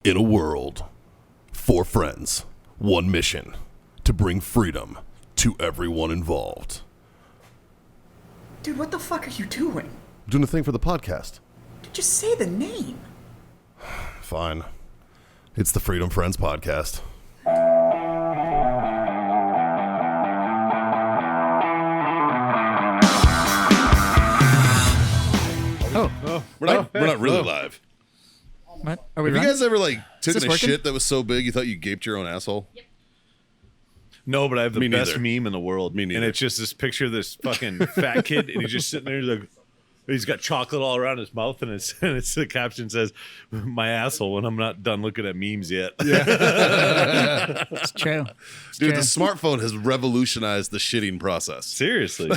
In a world, 4 friends, 1 mission, to bring freedom to everyone involved. Dude, what the fuck are you doing? I'm doing a thing for the podcast. Just say the name. Fine. It's the Freedom Friends Podcast. We're not really live. What? Are we Have you running? guys ever taken a working? shit that was so big you thought you gaped your own asshole? Yep. No, but I have the Me best neither. meme in the world. Me neither. And it's just this picture of this fucking fat kid, and he's just sitting there like, he's got chocolate all around his mouth, and it's the caption says, "My asshole," when I'm not done looking at memes yet. It's true. Dude, the smartphone has revolutionized the shitting process. Seriously.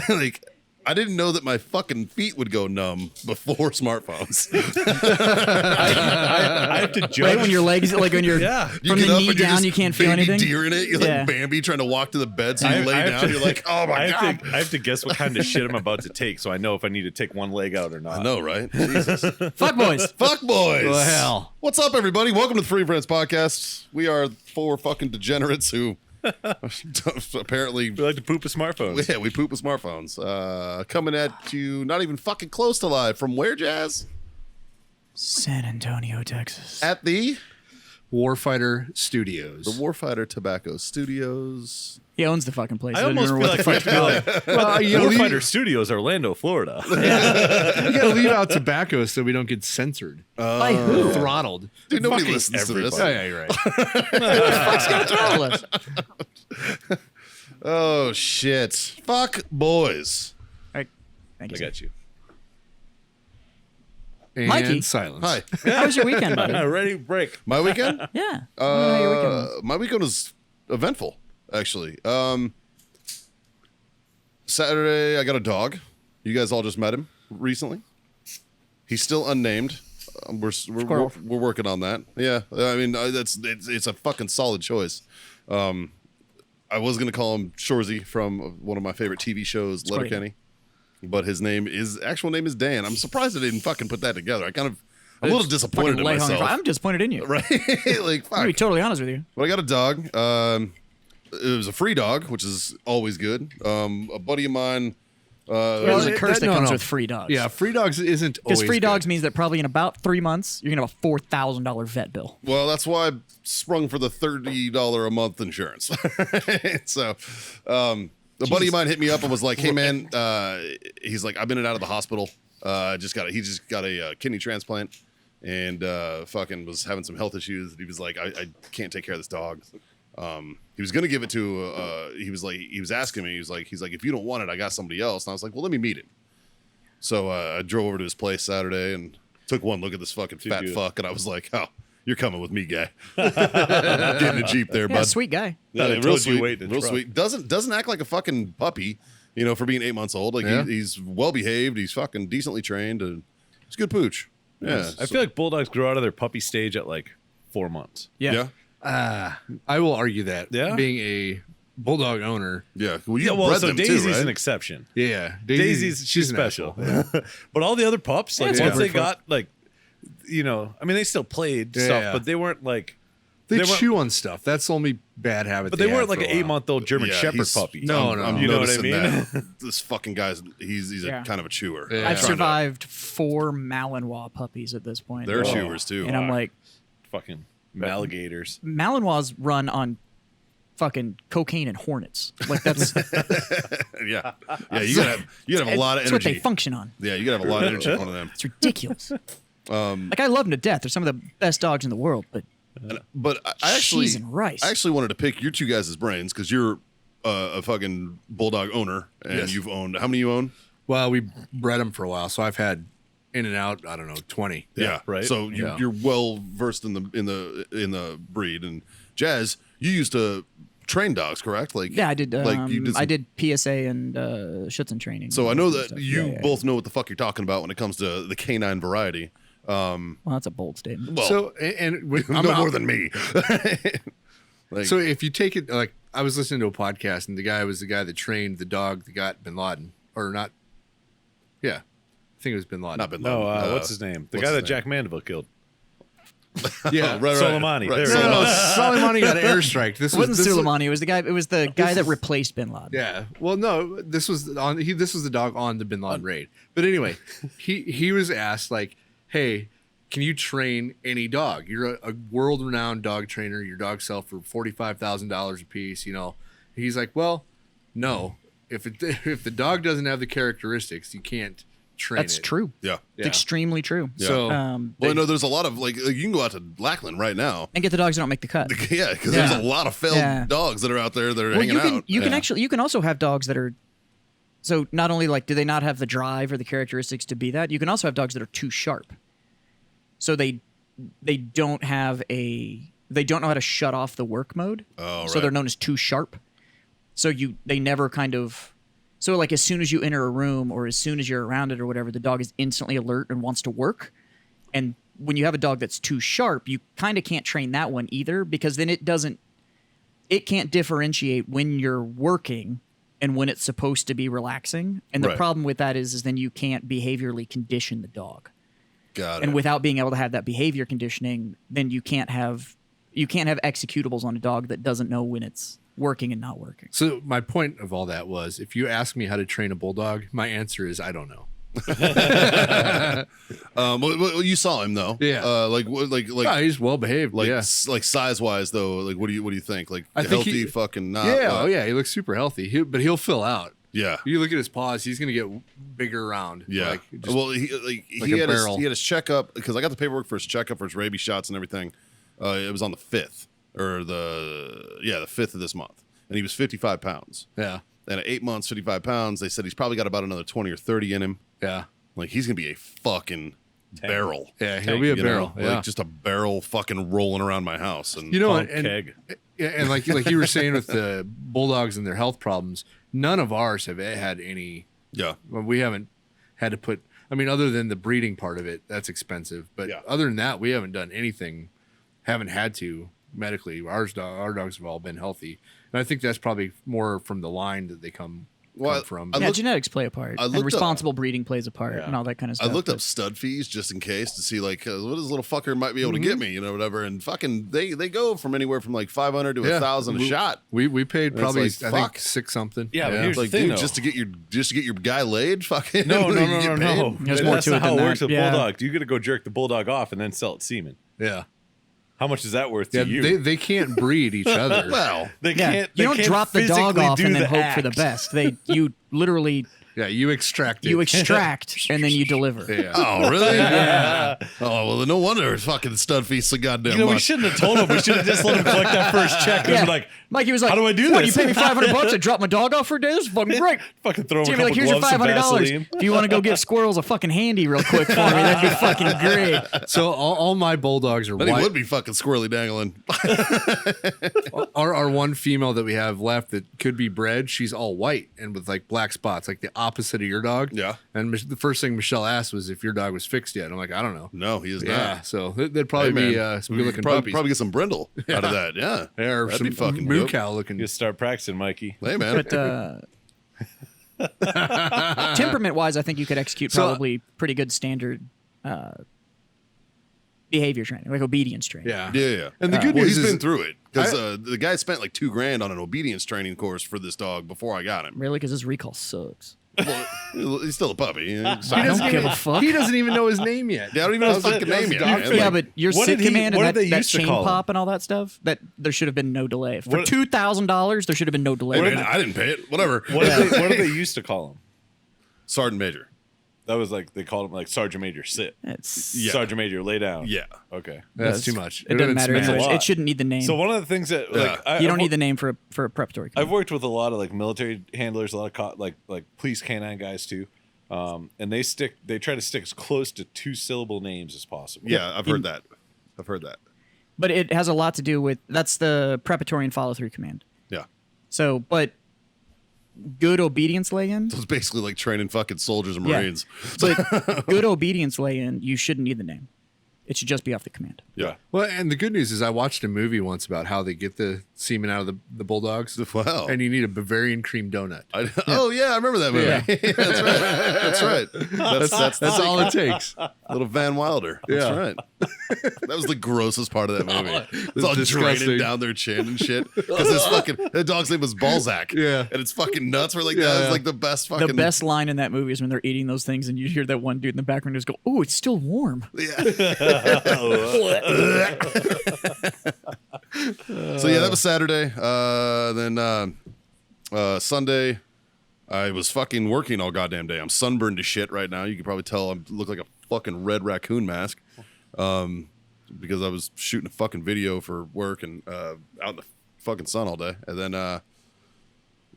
I didn't know that my fucking feet would go numb before smartphones. I have to judge. Right when your legs, like when you're Yeah. You from get the up knee and you're down, just you can't feel baby anything. deer in it. You're Yeah. like Bambi trying to walk to the bed, so you lay I down. have to- You're like, oh my I god. have to guess what kind of shit I'm about to take, so I know if I need to take one leg out or not. I know, right? Jesus. Fuck boys. Fuck boys. Well, hell. What's up, everybody? Welcome to the Free Friends Podcast. We are 4 fucking degenerates who apparently We like to poop with smartphones. we poop with smartphones. Coming at you, not even fucking close to live. From where, Jazz? San Antonio, Texas. At the Warfighter Studios. Warfighter Tobacco Studios. He owns the fucking place. I don't almost even feel know like what we have to be like, Warfighter Studios, Orlando, Florida. You gotta leave out tobacco so we don't get censored. By who? Throttled. Dude, nobody Fucking listens to this. Oh, yeah, you're right. Fuck's gonna throttle us? Oh, shit. Fuck boys. Right. Thank I you. got you. And Mikey. silence. Hi. How was your weekend, buddy? Ready? Break. My weekend? Yeah. I wanna know how your weekend was. My weekend was eventful, actually. Saturday, I got a dog. You guys all just met him recently. He's still unnamed. We're working on that. Yeah, I mean it's a fucking solid choice. I was gonna call him Shorzy from one of my favorite TV shows, Letterkenny, but his actual name is Dan. I'm surprised I didn't fucking put that together. I'm a little disappointed Fucking in lay on your myself. I'm disappointed in you. Right? Like fuck. I'm gonna be totally honest with you. But I got a dog. It was a free dog, which is always good. A buddy of mine. There's a curse that comes no. with free dogs. Yeah, free dogs isn't Because always free dogs good. means that probably in about 3 months, you're going to have a $4,000 vet bill. Well, that's why I sprung for the $30 a month insurance. So, a buddy of mine hit me up and was like, "Hey, man," he's like, "I've been in and out of the hospital. He just got a kidney transplant, and fucking was having some health issues. He was like, I can't take care of this dog." He was gonna give it to. He was asking me. He's like, if you don't want it, I got somebody else. And I was like, well, let me meet him. So I drove over to his place Saturday and took one look at this fucking fat good. fuck, and I was like, oh, you're coming with me, guy. Getting a Jeep there, Yeah, bud. sweet guy. Yeah, Yeah, they real told you sweet, wait in the real truck. sweet. Doesn't act like a fucking puppy, for being 8 months old. Like Yeah. he's well behaved. He's fucking decently trained, and he's a good pooch. Yeah, I feel like bulldogs grow out of their puppy stage at like 4 months. yeah. I will argue that. Yeah? Being a bulldog owner. Yeah. Well, you Yeah, well, bred so them Daisy's too, right? an exception. Yeah. She's she's an special. asshole. But all the other pups, like it's once they different. got like, I mean, they still played Yeah, stuff, yeah. but they weren't like, They weren't- chew on stuff. That's the only bad habit. but they weren't had like for an a while. 8-month-old German Yeah, Shepherd he's- puppy. No, I'm no. You know what I noticing mean? that this fucking guy's he's Yeah. a kind of a chewer. Yeah. I'm I've trying to- survived 4 Malinois puppies at this point. They're chewers too. And I'm like, Fucking alligators. Malinois run on fucking cocaine and Hornets. Like that's yeah. You gotta have a lot of that's what they energy. function on. Yeah, you gotta have a lot of energy for one of them. It's ridiculous. Like I love them to death. They're some of the best dogs in the world, but But I actually, cheese and rice. I actually wanted to pick your two guys' brains because you're a fucking bulldog owner, and Yes. you've owned how many you own? Well, we bred them for a while, so I've had in and out. I don't know, 20. Yeah, right. So Yeah. you're well versed in the breed. And Jazz, you used to train dogs, correct? Like yeah, I did. Like you did. I did PSA and Schützen training. So I know that Stuff. you Yeah. both know what the fuck you're talking about when it comes to the canine variety. Well, that's a bold statement. Well, So and no more than me. Like, So if you take it like I was listening to a podcast and the guy was the guy that trained the dog that got Bin Laden or not. Yeah, I think it was Bin Laden. not been No, long. what's his name? The what's guy his that Jack Mandeville killed. Yeah. Right, Soleimani. There we No, go. no, Soleimani got airstriked. This It wasn't this Soleimani. It was the guy that replaced Bin Laden. Yeah. Well, no, this was the dog on the Bin Laden raid. But anyway, he was asked like, "Hey, can you train any dog? You're a world-renowned dog trainer. Your dogs sell for $45,000 a piece. You know." He's like, "Well, no. If the dog doesn't have the characteristics, you can't train That's it." true. Yeah. It's extremely true. Yeah. So Well, no, there's a lot of like you can go out to Lackland right now. And get the dogs that don't make the cut. Yeah, because there's a lot of failed dogs that are out there that are hanging out. You can also have dogs that are. So not only like do they not have the drive or the characteristics to be that, you can also have dogs that are too sharp. So they don't know how to shut off the work mode. Oh, So right. they're known as too sharp. So they never kind of. So like as soon as you enter a room or as soon as you're around it or whatever, the dog is instantly alert and wants to work. And when you have a dog that's too sharp, you kind of can't train that one either because then it can't differentiate when you're working and when it's supposed to be relaxing. And the Right. problem with that is then you can't behaviorally condition the dog. Got it. And without being able to have that behavior conditioning, then you can't have executables on a dog that doesn't know when it's working and not working. So my point of all that was, if you ask me how to train a bulldog, my answer is I don't know. Well, you saw him though. Yeah. Like He's well behaved. like Yeah. like size wise though. Like what do you think? Like I think healthy, fucking not. Yeah. Oh yeah. He looks super healthy. But he'll fill out. Yeah. You look at his paws; he's gonna get bigger around. Yeah. Like, just, Well, he a barrel. had his checkup because I got the paperwork for his checkup for his rabies shots and everything. It was on the 5th or the 5th of this month, and he was 55 pounds. yeah. And at 8 months, 55 pounds, they said he's probably got about another 20 or 30 in him. Yeah. Like he's gonna be a fucking barrel. Yeah. He'll be a You barrel. know? Yeah. Like just a barrel fucking rolling around my house. And You know, Punk and keg. and like you were saying with the bulldogs and their health problems, none of ours have had any. yeah. Well, we haven't had to put. I mean, other than the breeding part of it, that's expensive. But Yeah. other than that, we haven't done anything. Haven't had to medically. Our dogs have all been healthy, and I think that's probably more from the line that they come from. I Yeah, looked- genetics play a part, I and looked up- responsible breeding plays a part, and all that kind of stuff. I looked up but- stud fees just in case to see like what this little fucker might be able to Mm-hmm. get me, you know, whatever. And fucking they go from anywhere from like 500 to 1,000 a shot. We paid it's probably like, I fuck. think 6 something. Yeah, but here's Like, the thing, dude, though. just to get your guy laid, fucking No. get paid? There's more That's to not it how than it works that. with Yeah. bulldog. You got to go jerk the bulldog off and then sell it semen. Yeah. How much is that worth to Yeah. you? They can't breed each other. Well, They Yeah, can't. you they don't can't drop the dog physically off do and then the hope for the act. best. You literally Yeah, you extract it. you extract and then you deliver. Yeah. oh really? Yeah. Oh well, no wonder his fucking stud fees so goddamn You know, we much. shouldn't have told him. We should have just let him collect that first check and Yeah. be like, Mikey was like, how do I do what, this? you pay me $500 to drop my dog off for a day? This is fucking great. fucking throw him Jimmy, a like, couple here's your gloves, some $500. Vaseline. If you want to go get squirrels a fucking handy real quick for me, that'd be fucking great. So all my bulldogs are Then he white. would be fucking squirrely dangling. Our one female that we have left that could be bred, she's all white and with like black spots, like the opposite of your dog. Yeah. And the first thing Michelle asked was if your dog was fixed yet. I'm like, I don't know. No, he is Yeah. not. So there'd probably Hey, be man, some we good could looking puppies. probably get some brindle out of that. Yeah, Yeah, or that'd some be fucking moo dope. cow looking. Just start practicing, Mikey. Hey man, But temperament wise, I think you could execute So- probably pretty good standard behavior training, like obedience training. Yeah. yeah. And the good well, news he's is been through it because the guy spent like $2,000 on an obedience training course for this dog before I got him. Really? Because his recall sucks. Well, he's still a puppy. I don't give a fuck. He doesn't even know his name yet. Yeah, I don't even know his fucking name yet. man. Yeah, Like, but your what sit did he- command what and did they that used to chain call him? pop and all that stuff, that there should have been no delay. For What- $2,000, there should have been no delay. hey, man, I didn't pay it. Whatever. What did they used to call him? Sergeant Major. That was like they called him like Sergeant Major sit. It's, Yeah. Sergeant Major lay down. Yeah. Okay. That's too much. It doesn't matter. It's a Anyways. lot. It shouldn't need the name. So one of the things that like Yeah. you don't need the name for a preparatory I've command. worked with a lot of like military handlers, a lot of like police canine guys too, and they try to stick as close to 2-syllable names as possible. Yeah, I've heard that. I've heard that. But it has a lot to do with, that's the preparatory and follow-through command. Yeah. So, but good obedience lay-in, So it's basically like training fucking soldiers and Yeah. Marines. but good obedience lay-in, you shouldn't need the name. It should just be off the command. Yeah. Well, and the good news is I watched a movie once about how they get the semen out of the bulldogs. Wow. And you need a Bavarian cream donut. Oh yeah, I remember that movie. Yeah. That's right. That's right. That's all it takes. Little Van Wilder. That's Yeah. right. That was the grossest part of that movie. It's all disgusting. draining down their chin and shit. Because this fucking the dog's name was Balzac. Yeah. And it's fucking nuts. We're like, Yeah. that was like the best fucking The best line in that movie is when they're eating those things and you hear that one dude in the background just go, "Oh, it's still warm." Yeah. So yeah, that was Saturday. Then Sunday, I was fucking working all goddamn day. I'm sunburned to shit right now. You can probably tell I look like a fucking red raccoon mask. Because I was shooting a fucking video for work and out in the fucking sun all day. And then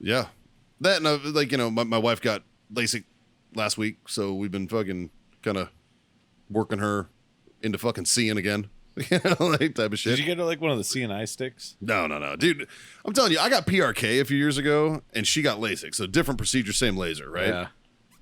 yeah. That and like, you know, my wife got LASIK last week, so we've been fucking kind of working her into fucking seeing again. You know, like type of shit. Did you get her like one of the CNI sticks? No, dude. I'm telling you, I got PRK a few years ago, and she got LASIK. So different procedure, same laser, right? Yeah.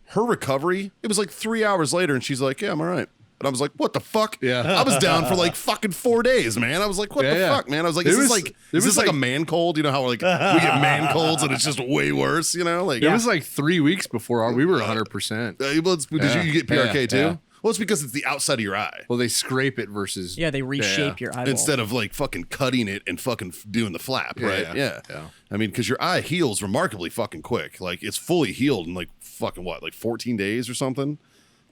Her recovery, it was like 3 hours later, and she's like, "Yeah, I'm all right." And I was like, "What the fuck?" Yeah. I was down for like fucking 4 days, man. I was like, "What the Yeah. fuck, man?" I was like, It "Is was- this like it is was this like a like- man cold? You know how like we get man colds and it's just way worse, you know?" Like It was like 3 weeks before we were 100%. well, it's because Yeah. you get PRK Yeah. too. Yeah. Well, it's because it's the outside of your eye. Well, they scrape it versus. Yeah, they reshape your eyeball. Instead of like fucking cutting it and fucking doing the flap, right? Yeah. I mean, because your eye heals remarkably fucking quick. Like it's fully healed in like fucking what, like 14 days or something.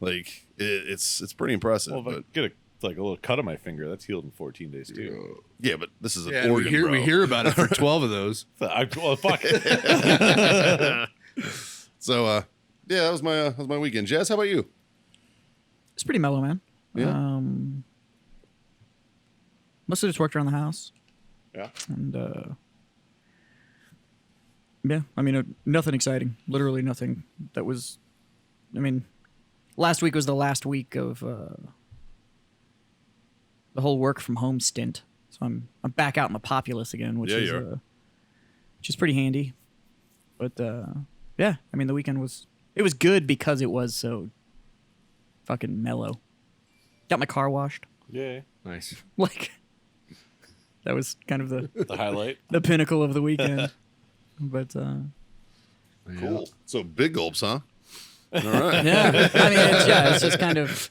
Like it's pretty impressive. Well, if I but get a little cut on my finger, that's healed in 14 days too. yeah, but this is an Yeah, organ, we hear about it for 12 of those. Well, fuck. So yeah, that was my weekend. Jazz, how about you? It's pretty mellow, man. Yeah. Mostly just worked around the house. Yeah. And yeah, I mean, nothing exciting. Literally nothing that was. I mean, last week was the last week of the whole work from home stint, so I'm back out in the populace again, which Yeah, is you are. which is pretty handy. But yeah, I mean, the weekend was good because it was so fucking mellow. Got my car washed. Yeah. Nice. Like that was kind of the highlight. the pinnacle of the weekend. But Cool. So big gulps, huh? All right. yeah, I mean, it's just kind of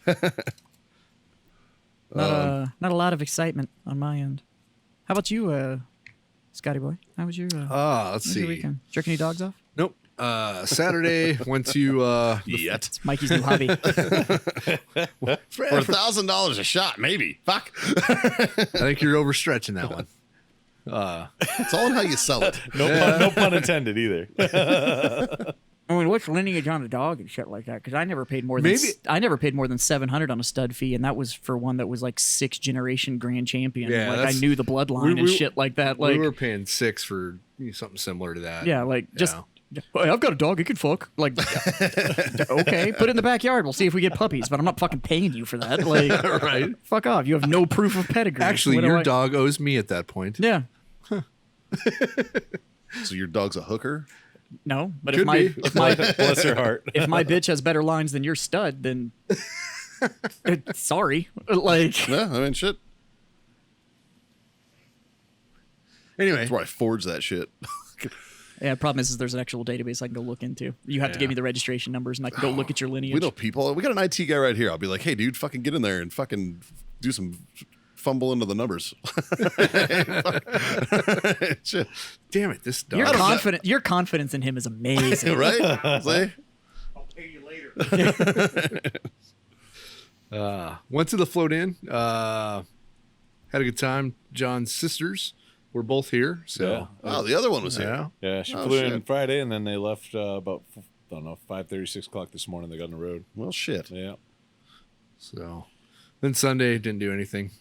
not a lot of excitement on my end. How about you, Scotty boy? How was your Let's how was your see. weekend? Jerking any dogs off? Nope. Saturday went to Yet. It's Mikey's new hobby. For $1,000 a shot, maybe. Fuck. I think you're overstretching that one. It's all in how you sell it. No pun intended either. I mean, what's lineage on a dog and shit like that? Because I never paid more than I never paid more than $700 on a stud fee, and that was for one that was like 6th generation grand champion. Yeah, like I that's- knew the bloodline and shit like that. Like we were paying $6 for something similar to that. yeah, like just. Yeah. Hey, I've got a dog. It can fuck. Like, okay, put it in the backyard. We'll see if we get puppies. But I'm not fucking paying you for that. Like, Right. fuck off. You have no proof of pedigree. Actually, What do your I- dog owes me at that point. Yeah. So your dog's a hooker? No, but Could be. if my Bless her heart. if my bitch has better lines than your stud, then sorry. Like, Yeah, I mean, shit. Anyway, That's where I forged that shit. yeah. Problem is there's an actual database I can go look into. You have to give me the registration numbers, and I can go look at your lineage. We know people. We got an IT guy right here. I'll be like, hey, dude, fucking get in there and fucking do some fumble into the numbers. Shit. damn it, this dog. Your confidence in him is amazing. Right? See? Went to the float in. Had a good time. John's sisters were both here. So Oh, the other one was here. yeah. Yeah, she Oh, flew shit. in Friday, and then they left about, I don't know, 5:30, 6 o'clock this morning. They got on the road. Well, shit. Yeah. So then Sunday didn't do anything.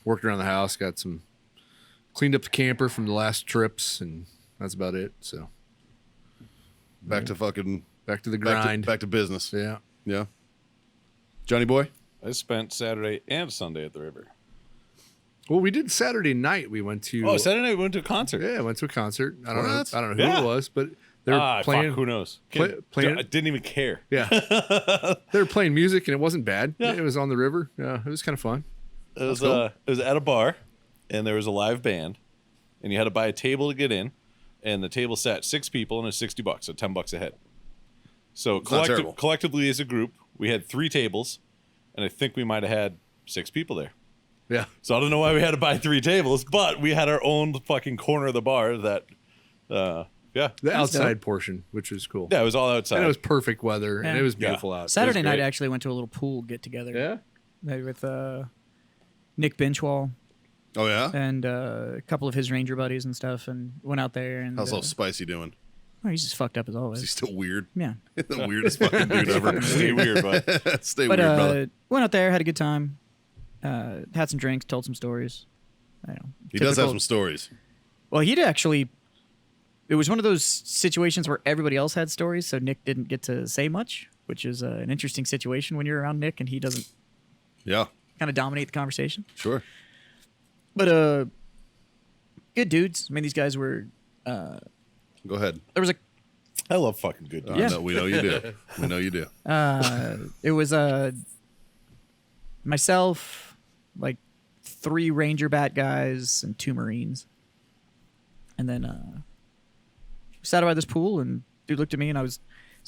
Worked around the house, cleaned up the camper from the last trips, and that's about it. So Back to fucking back to the back grind. to, back to business. Yeah. Yeah. Johnny boy? I spent Saturday and Sunday at the river. Well, we did Saturday night. We went to Saturday night we went to a concert. yeah, went to a concert. I don't What? know. I don't know who Yeah. it was, but they were playing. Fuck, who knows? playing- I didn't even care. Yeah, they were playing music, and it wasn't bad. It was on the river. Yeah, it was kind of fun. It was at a bar, and there was a live band, and you had to buy a table to get in, and the table sat 6 people, and it's $60, so $10 a head. So collectively as a group, we had 3 tables, and I think we might have had 6 people there. Yeah. So I don't know why we had to buy 3 tables, but we had our own fucking corner of the bar that, The outside portion, which was cool. Yeah, it was all outside. And it was perfect weather, and Yeah. it was beautiful out. Saturday night, great. I actually went to a little pool get together. Yeah. With Nick Benchwall Oh yeah. and a couple of his Ranger buddies and stuff, and went out there. And How's all Spicy doing? oh, he's just fucked up as Is he always. still weird? Yeah. The weirdest fucking dude ever. Stay weird, but Stay But weird, brother. went out there, had a good time, had some drinks, told some stories. I don't know, He does have typical- some stories. Well, he'd actually. It was one of those situations where everybody else had stories, so Nick didn't get to say much, which is an interesting situation when you're around Nick and he doesn't Yeah, kind of dominate the conversation. sure. But good dudes. I mean, these guys were. Go ahead. There was a. I love fucking good dudes. Yeah. No, we know you do. We know you do. It was myself, like 3 Ranger bat guys and 2 Marines, and then sat by this pool and dude looked at me and I was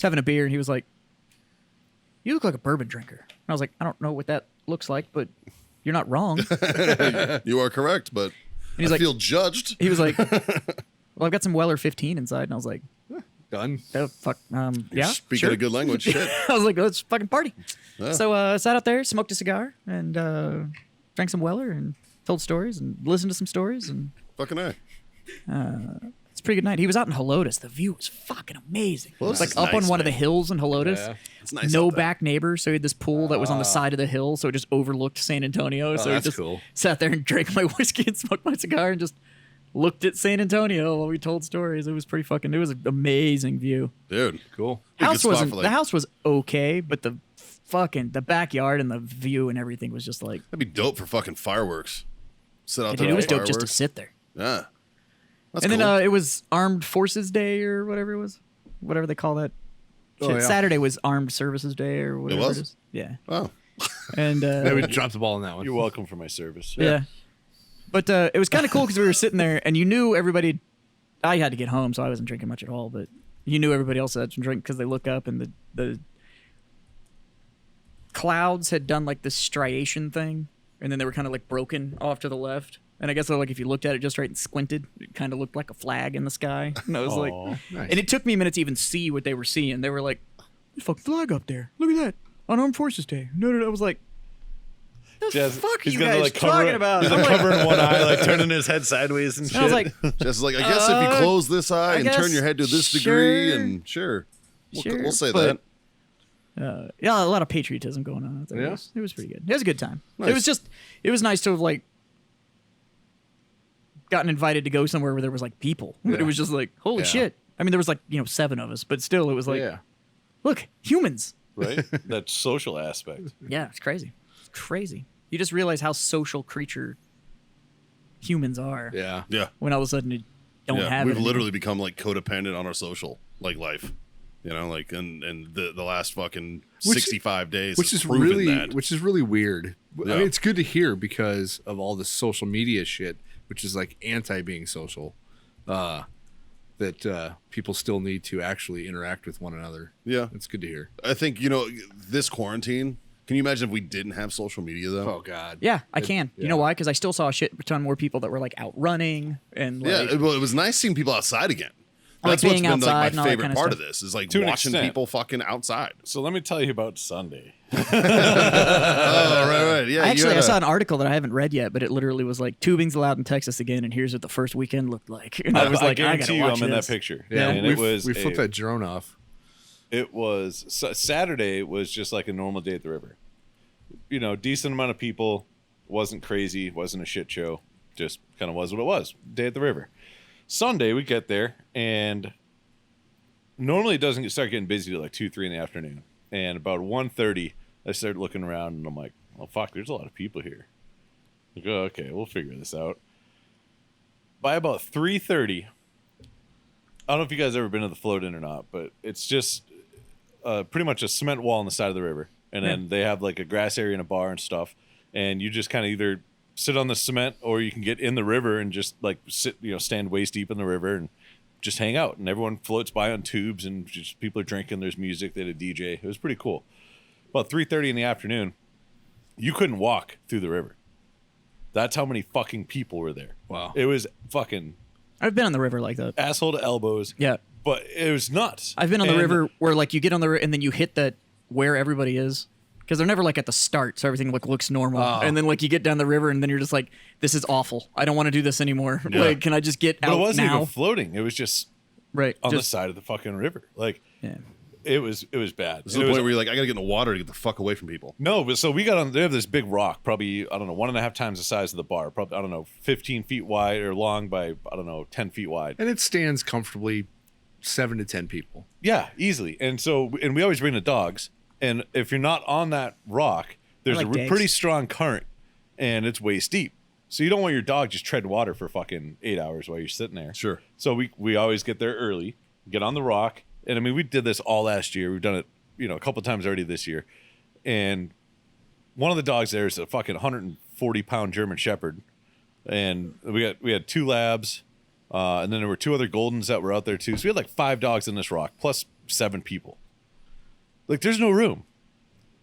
having a beer and he was like, "You look like a bourbon drinker." And I was like, "I don't know what that looks like, but you're not wrong." And You are correct, but he's I like, feel judged. he was like, "Well, I've got some Weller 15 inside," and I was like, Done. "Oh fuck, yeah." Speaking sure. a good language, shit. I was like, "Let's fucking party." Yeah. So sat out there, smoked a cigar, and drank some Weller, and told stories, and listened to some stories, and Fucking A. it's a pretty good night. He was out in Helotes. The view was fucking amazing. Well, It was this like is up nice, on one of the man. hills in Helotes. Yeah. It's nice. No out there. back neighbors, so he had this pool that was on the side of the hill, so it just overlooked San Antonio. So he that's just cool. sat there and drank my whiskey and smoked my cigar and just looked at San Antonio while we told stories. It was pretty fucking. It was an amazing view. Dude. Cool. Good House spot wasn't. for, like- The house was okay, but the backyard and the view and everything was just like. That'd be dope for fucking fireworks. Sit out Dude, there. it with was dope just to fireworks. sit there. Yeah. That's And cool. then it was Armed Forces Day or whatever it was, whatever they call that. Oh, Shit, yeah. Saturday was Armed Services Day or whatever was? it is. Yeah, Oh. and Yeah, we dropped the ball on that one. You're welcome for my service. yeah. But it was kind of cool because we were sitting there and you knew everybody. I had to get home, so I wasn't drinking much at all. But you knew everybody else had some drink because they look up and the clouds had done like this striation thing, and then they were kind of like broken off to the left. And I guess like if you looked at it just right and squinted, it kind of looked like a flag in the sky. And I was like, Aw. Nice. and it took me a minute to even see what they were seeing. They were like, "There's a fucking flag up there. Look at that on Armed Forces Day." No. I was like, "The Jazz, fuck are he's you gonna guys like cover talking it. about?" He's I'm like like- covering one eye, like turning his head sideways and shit. and I was like, Just like, I guess if you close this eye and turn guess, your head to this degree, sure. and sure. Sure, We'll say but- that. yeah, a lot of patriotism going on out there. Yeah. It was pretty good. It was a good time. Nice. It was nice to have like gotten invited to go somewhere where there was like people. But Yeah. it was just like, holy Yeah. shit. I mean, there was like, 7 of us, but still it was like, yeah. look, humans. right? That social aspect. Yeah, it's crazy. It's crazy. You just realize how social creature humans are Yeah. Yeah. when all of a sudden you don't Yeah. have We've it anymore. literally become like codependent on our social life. You know, like and the last fucking Which- 65 days Which has is proven really that. weird. I Yeah. mean, it's good to hear because of all the social media shit, which is like anti being social. That people still need to actually interact with one another. Yeah. It's good to hear. I think, this quarantine, can you imagine if we didn't have social media though? Oh God. Yeah, I can. You know yeah. why? Because I still saw a shit ton more people that were like out running and like, Yeah, well, it was nice seeing people outside again. Like That's what's being been outside like and my all that favorite kind of part of stuff. this is like To an watching extent. people fucking outside. So let me tell you about Sunday. Oh, right. Yeah, Actually, I saw an article that I haven't read yet, but it literally was like tubing's allowed in Texas again, and here's what the first weekend looked like. And I was like, I guarantee gotta you, watch I'm in this. that picture. Yeah. and it was we flipped that drone off. It was Saturday was just like a normal day at the river. Decent amount of people. Wasn't crazy. Wasn't a shit show. Just kind of was what it was. Day at the river. Sunday we get there, and normally it doesn't start getting busy till like 2-3 in the afternoon. And about 1:30, I started looking around, and I'm like, "Oh fuck, there's a lot of people here." Like, oh, okay, we'll figure this out. By about 3:30, I don't know if you guys ever been to the float in or not, but it's just pretty much a cement wall on the side of the river, and then they have like a grass area and a bar and stuff. and you just kind of either sit on the cement or you can get in the river and just like stand waist deep in the river and just hang out. And everyone floats by on tubes and just people are drinking. There's music. They had a DJ. It was pretty cool. About 3:30 in the afternoon, you couldn't walk through the river. That's how many fucking people were there. Wow. It was fucking I've been on the river like that. asshole to elbows. Yeah. But it was nuts. I've been on the And- river where like you get on the river and then you hit that where everybody is. Because they're never like at the start, so everything like looks normal. And then like you get down the river and then you're just like, this is awful. I don't want to do this anymore. Like, can I just get But out it wasn't now? even floating. It was just Right. on the Just, side of the fucking river. Like, yeah. it was bad. This is the It was- point where you're like, I gotta get in the water to get the fuck away from people. No, but so we got on. They have this big rock, probably 1.5 times the size of the bar. Probably 15 feet wide or long by 10 feet wide. And it stands comfortably 7 to 10 people. Yeah, easily. And we always bring the dogs. And if you're not on that rock, there's I like a dags. pretty strong current, and it's waist deep. So you don't want your dog just treading water for fucking 8 hours while you're sitting there. Sure. So we always get there early, get on the rock, and I mean we did this all last year. We've done it, a couple times already this year. And one of the dogs there is a fucking 140-pound German Shepherd, and we had 2 labs, and then there were 2 other Goldens that were out there too. So we had like 5 dogs in this rock plus 7 people. Like there's no room,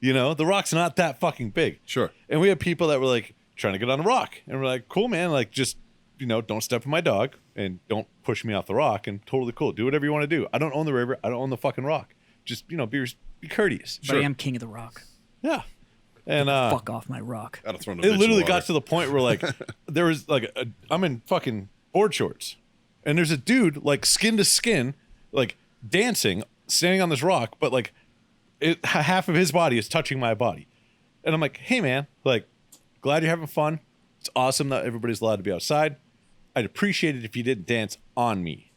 the rock's not that fucking big. Sure. And we had people that were like trying to get on the rock, and we're like, cool, man, like just don't step on my dog and don't push me off the rock, and totally cool. Do whatever you want to do. I don't own the river. I don't own the fucking rock. Just be courteous. But I am king of the rock. Yeah. And Fuck off my rock. Gotta throw in a it bitch literally in got water. to the point where like there was like I'm in fucking board shorts, and there's a dude like skin to skin, like dancing, standing on this rock, but like half of his body is touching my body, and I'm like, hey man, like glad you're having fun. It's awesome that everybody's allowed to be outside. I'd appreciate it if you didn't dance on me.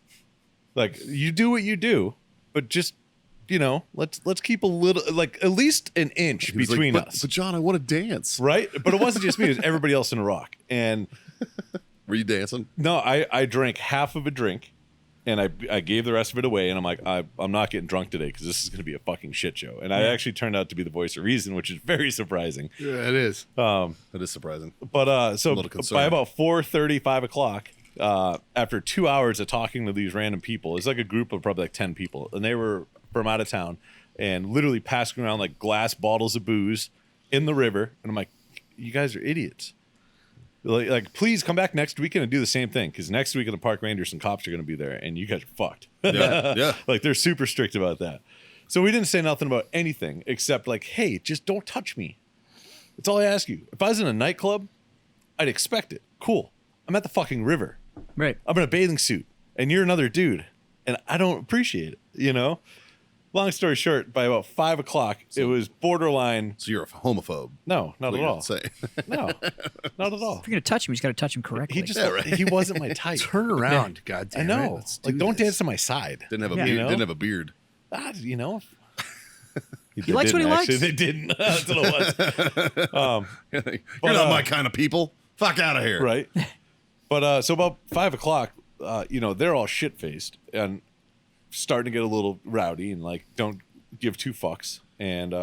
Like you do what you do, but just let's keep a little, like at least an inch He was like, between but, us. But John, I want to dance. Right? But it wasn't just me, it was everybody else in a rock. And Were you dancing? no, I drank half of a drink and I gave the rest of it away. And I'm like, I'm not getting drunk today because this is going to be a fucking shit show. And I actually turned out to be the voice of reason, which is very surprising. Yeah, it is. That is surprising. But so little concerned. by about 4:30, 5 o'clock, after 2 hours of talking to these random people, it's like a group of probably like 10 people. And they were from out of town and literally passing around like glass bottles of booze in the river. And I'm like, you guys are idiots. Like, please come back next weekend and do the same thing. Because next week in the park ranger, some cops are going to be there and you guys are fucked. Yeah. Like they're super strict about that. So we didn't say nothing about anything except like, hey, just don't touch me. That's all I ask you. If I was in a nightclub, I'd expect it. Cool. I'm at the fucking river. Right. I'm in a bathing suit and you're another dude and I don't appreciate it, Long story short, by about 5 o'clock, it was borderline. So you're a homophobe. No, not What at you all. gonna say? No, not at all. If you're gonna touch him, you just gotta touch him correctly. He just, Yeah, right. he wasn't my type. Turn around, God I damn know. it. Let's do Like, don't this. dance to my side. Didn't have a Yeah. beard. You know? Didn't have a beard. He likes what he likes. They didn't. That's what it was. You're not my kind of people. Fuck out of here. Right. But so about 5 o'clock, they're all shit faced and starting to get a little rowdy and like don't give 2 fucks. And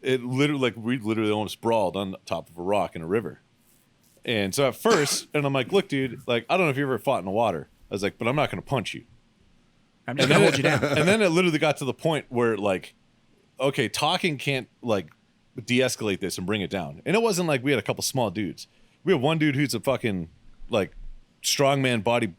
we literally almost sprawled on top of a rock in a river. And so at first, and I'm like, look, dude, like I don't know if you ever fought in the water. I was like, but I'm not going to punch you. I'm just gonna hold you down. And then it literally got to the point where like, okay, talking can't like de-escalate this and bring it down. And it wasn't like we had a couple small dudes. We had one dude who's a fucking like strongman body,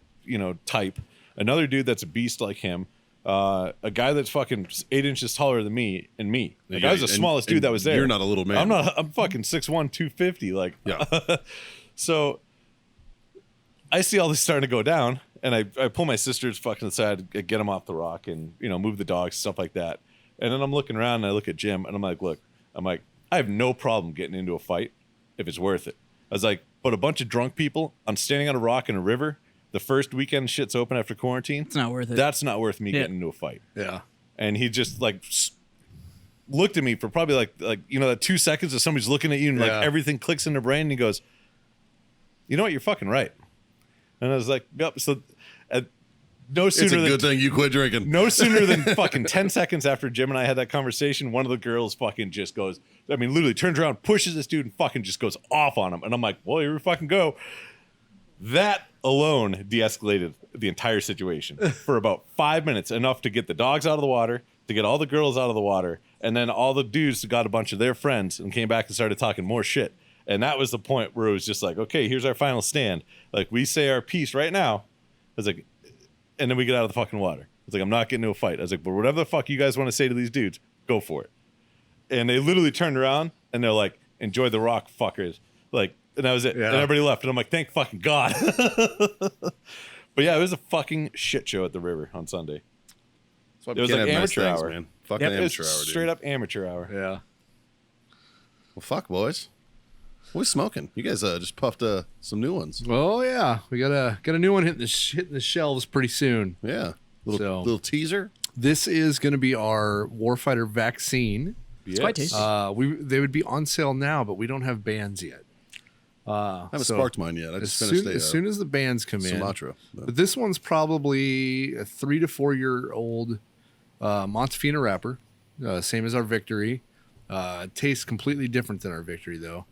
type. Another dude that's a beast like him. A guy that's fucking 8 inches taller than me and me. Like, I was the smallest dude that was there. You're not a little man. I'm fucking 6'1", 250. Like, Yeah. So I see all this starting to go down, and I pull my sisters fucking aside, get them off the rock, and move the dogs, stuff like that. And then I'm looking around and I look at Jim, and I'm like, I have no problem getting into a fight if it's worth it. I was like, but a bunch of drunk people, I'm standing on a rock in a river. The first weekend shit's open after quarantine. It's not worth it. That's not worth me Yeah. getting into a fight. Yeah. And he just like looked at me for probably like that 2 seconds of somebody's looking at you and like Yeah. everything clicks in their brain. And he goes, you know what? You're fucking right. And I was like, yep. So no It's a sooner good than thing you quit drinking. no sooner than fucking 10 seconds after Jim and I had that conversation, one of the girls fucking just goes, I mean, literally turns around, pushes this dude, and fucking just goes off on him. And I'm like, well, here we fucking go. That alone de-escalated the entire situation for about 5 minutes, enough to get the dogs out of the water, to get all the girls out of the water, and then all the dudes got a bunch of their friends and came back and started talking more shit. And that was the point where it was just like, okay, here's our final stand. Like, we say our piece right now. I was like, and then we get out of the fucking water. It's like, I'm not getting into a fight. I was like, but whatever the fuck you guys want to say to these dudes, go for it. And they literally turned around and they're like, enjoy the rock, fuckers. Like, and that was it. Yeah. And everybody left. And I'm like, thank fucking God. But yeah, it was a fucking shit show at the river on Sunday. That's why It was can't like have nice amateur things, hour. man. Fucking Yep, it was amateur hour, dude. straight up amateur hour. Yeah. Well, fuck, boys. What are we smoking? You guys just puffed some new ones. Oh yeah, we got a new one hitting the shelves pretty soon. Yeah. So- Little teaser. This is going to be our Warfighter vaccine. It's quite tasty. They would be on sale now, but we don't have bands yet. I haven't sparked mine yet. I just finished as soon as the bands come in. Sumatra. But this one's probably a 3 to 4 year old Montefina wrapper, same as our Victory. Tastes completely different than our Victory though.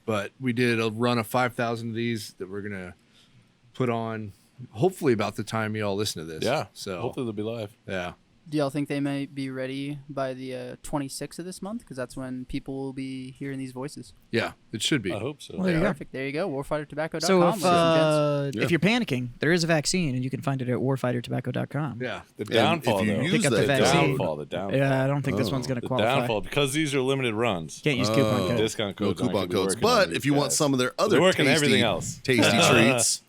But we did a run of 5,000 of these that we're gonna put on. Hopefully, about the time y'all listen to this. Yeah. So hopefully they'll be live. yeah. Do y'all think they may be ready by the 26th of this month? Because that's when people will be hearing these voices. Yeah, it should be. I hope so. Well, there you go. Perfect. There you go. Warfightertobacco.com. So ladies and gents. if you're panicking, there is a vaccine, and you can find it at warfightertobacco.com. Yeah. The And downfall, if you though. use Pick up the that vaccine. downfall, the downfall. Yeah, I don't think this one's going to The qualify. downfall, because these are limited runs. Can't use coupon code. Discount No codes. aren't coupon gonna be codes. working on But these if you want guys. some of their other They're working tasty, everything else. tasty treats,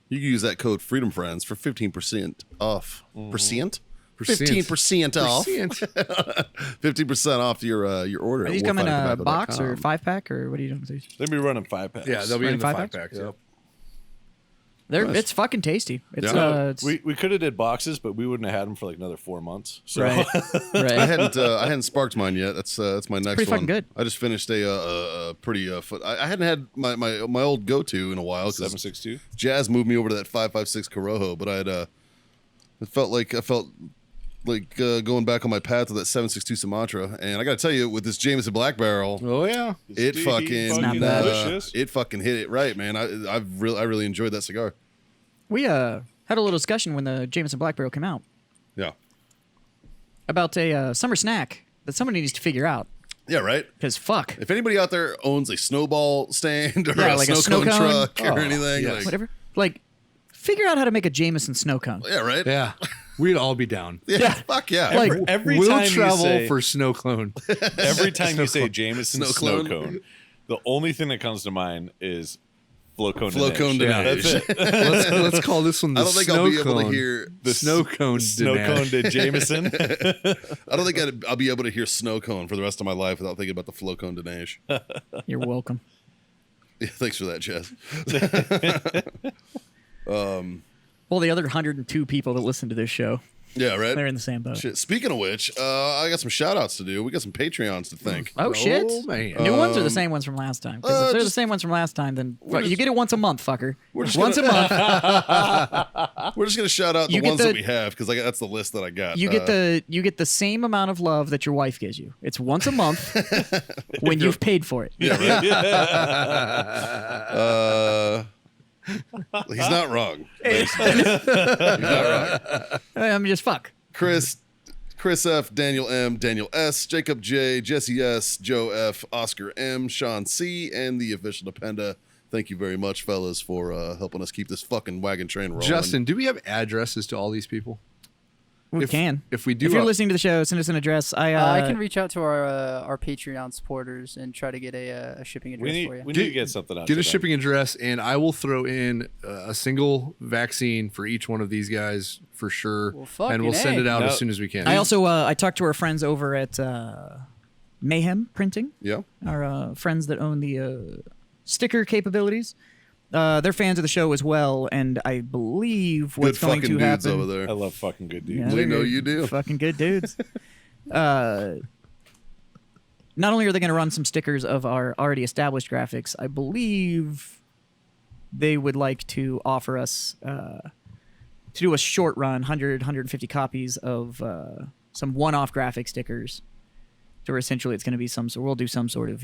you can use that code Freedom Friends for 15% off. Percent? 15% off. 15% off your order. Are at these come in a box or warfightertobacco.com. 5-pack, or what are you doing with these? They'll be running 5-packs. Yeah, they'll be in Running the 5 5 packs. packs? Yep. Nice. It's fucking tasty. It's Yeah. it's We could have did boxes, but we wouldn't have had them for like another 4 months. So right. I right. hadn't sparked mine yet. That's my next pretty one. fucking good. I just finished a pretty foot. I hadn't had my old go to in a while because 762. Jazz moved me over to that 5.56 Corojo, but I felt like going back on my path to that 7.62 Sumatra, and I got to tell you, with this Jameson Black Barrel, Oh yeah. it fucking not bad. delicious. it fucking hit it right, man. I really enjoyed that cigar. We had a little discussion when the Jameson Black Barrel came out Yeah, about a summer snack that somebody needs to figure out. yeah, right. Because fuck, If anybody out there owns a snowball stand or Yeah, a like a snow cone snow cone. truck or Oh, anything, yes. like, whatever. Like, figure out how to make a Jameson snow cone. yeah, right. Yeah. We'd all be down. Yeah, fuck yeah. Like, Every we'll time travel you say, for snow cone. every time you say Jameson Snow snow cone. cone, the only thing that comes to mind is flow cone. Flow cone Yeah. Dinesh. That's it. let's call this one the I don't think snow I'll be able cone. to hear. the snow cone. Snow Dinesh. cone to Jameson. I don't think I'll be able to hear snow cone for the rest of my life without thinking about the flow cone Dinesh. You're welcome. Yeah, thanks for that, Jess. Well, the other 102 people that listen to this show, Yeah, right. they're in the same boat. Shit. Speaking of which, I got some shout outs to do. We got some Patreons to thank. Oh shit! man. New ones or the same ones from last time? Because if they're the just- same ones from last time, then We're you just- get it once a month, fucker. We're just Once a month, We're just gonna shout out the You get ones that the- we have because that's the list that I got. you get the same amount of love that your wife gives you. It's once a month when you've paid for it. He's not wrong. He's not wrong. I'm just fuck. Chris F, Daniel M, Daniel S, Jacob J, Jesse S, Joe F, Oscar M, Sean C, and the official Dependa. Thank you very much, fellas, for helping us keep this fucking wagon train rolling. Justin, do we have addresses to all these people? We If- can. if we do if you're a- listening to the show, send us an address. I can reach out to our Patreon supporters and try to get a shipping address for you. We need to get something out. Get to a them. shipping address, and I will throw in a single vaccine for each one of these guys for sure, Well, fucking and we'll send A. it out No. as soon as we can. I also I talked to our friends over at Mayhem Printing. Yeah. Our friends that own the sticker capabilities. They're fans of the show as well, and I believe Good what's going fucking to dudes happen. over there. I love fucking good dudes. Yeah, We know they're you do. Fucking good dudes. Not only are they going to run some stickers of our already established graphics, I believe they would like to offer us to do a short run, 150 copies of some one-off graphic stickers. So essentially it's going to be we'll do some sort of,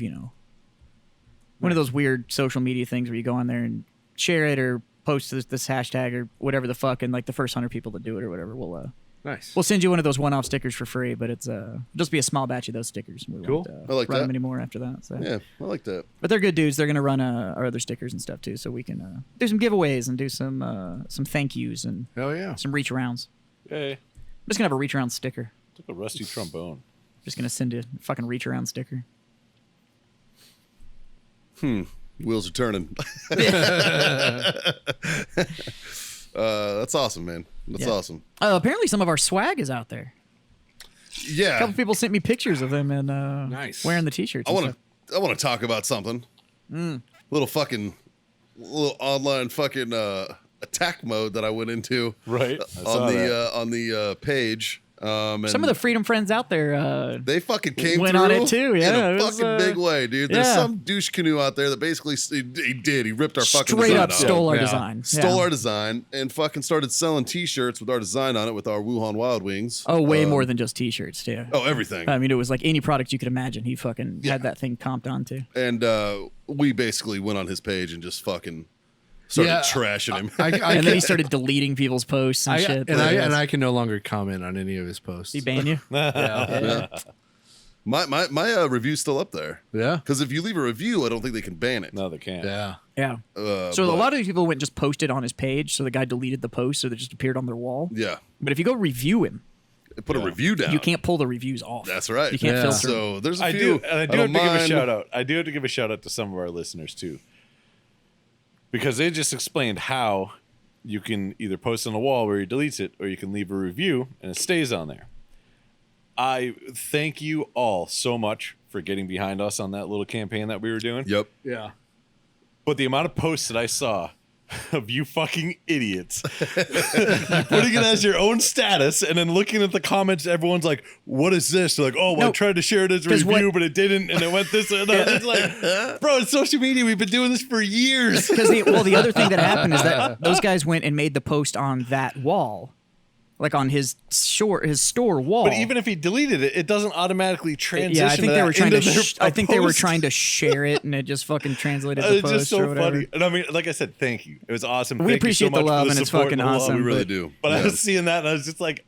one of those weird social media things where you go on there and share it or post this hashtag or whatever the fuck, and like the first 100 people to do it or whatever, we'll send you one of those one-off stickers for free, but it's just be a small batch of those stickers. We Cool. won't I like run that. them anymore after that. So. Yeah, I like that. But they're good dudes. They're gonna run our other stickers and stuff too, so we can do some giveaways and do some thank yous and Hell yeah. some reach arounds. Hey, I'm just gonna have a reach around sticker. took a rusty trombone. Just gonna send you a fucking reach around sticker. Wheels are turning. That's awesome, man. That's Yeah. awesome. Apparently, some of our swag is out there. A Yeah. couple people sent me pictures of them and Nice. wearing the t-shirts. I and want to talk about something. Little online fucking attack mode that I went into Right. on the page. And some of the Freedom Friends out there. they fucking came went through on it too, yeah, in it a was, fucking big way, dude. There's yeah. some douche canoe out there that basically he ripped our fucking straight design up out. stole our Yeah. design. Stole Yeah. our design and fucking started selling T-shirts with our design on it with our Wuhan Wild Wings. Oh, way more than just t-shirts too. Oh, everything. I mean, it was like any product you could imagine. He fucking had that thing comped onto. And we basically went on his page and just fucking started Yeah, trashing him. And then he started deleting people's posts and shit. And I can no longer comment on any of his posts. He banned you. Yeah. My review's still up there. Yeah. Because if you leave a review, I don't think they can ban it. No, they can't. Yeah. Yeah. So a lot of these people went and just posted on his page, so the guy deleted the post, so they just appeared on their wall. Yeah. But if you go review him, Put a review down. you can't pull the reviews off. That's right. You can't Yeah. filter. So there's a I few. do, and I do have to give a shout out. I do have to give a shout out to some of our listeners too, because they just explained how you can either post on the wall where he deletes it, or you can leave a review and it stays on there. I thank you all so much for getting behind us on that little campaign that we were doing. Yep. Yeah. But the amount of posts that I saw of you fucking idiots putting it as your own status and then looking at the comments, everyone's like, what is this? They're like, oh, well, I No, tried to share it as a 'cause review, what- but it didn't, and it went this and that. It's like, bro, it's social media. We've been doing this for years. Because the other thing that happened is that those guys went and made the post on that wall, like on his store wall. But even if he deleted it, it doesn't automatically transition. yeah, I think they were trying to. into their I think they were post. trying to share it, and it just fucking translated the It's post just or so whatever. funny. And I mean, like I said, thank you. It was awesome. We Thank you appreciate so the much for love, the and it's support fucking and the love. awesome. We really but- do. But I Yeah. was seeing that, and I was just like,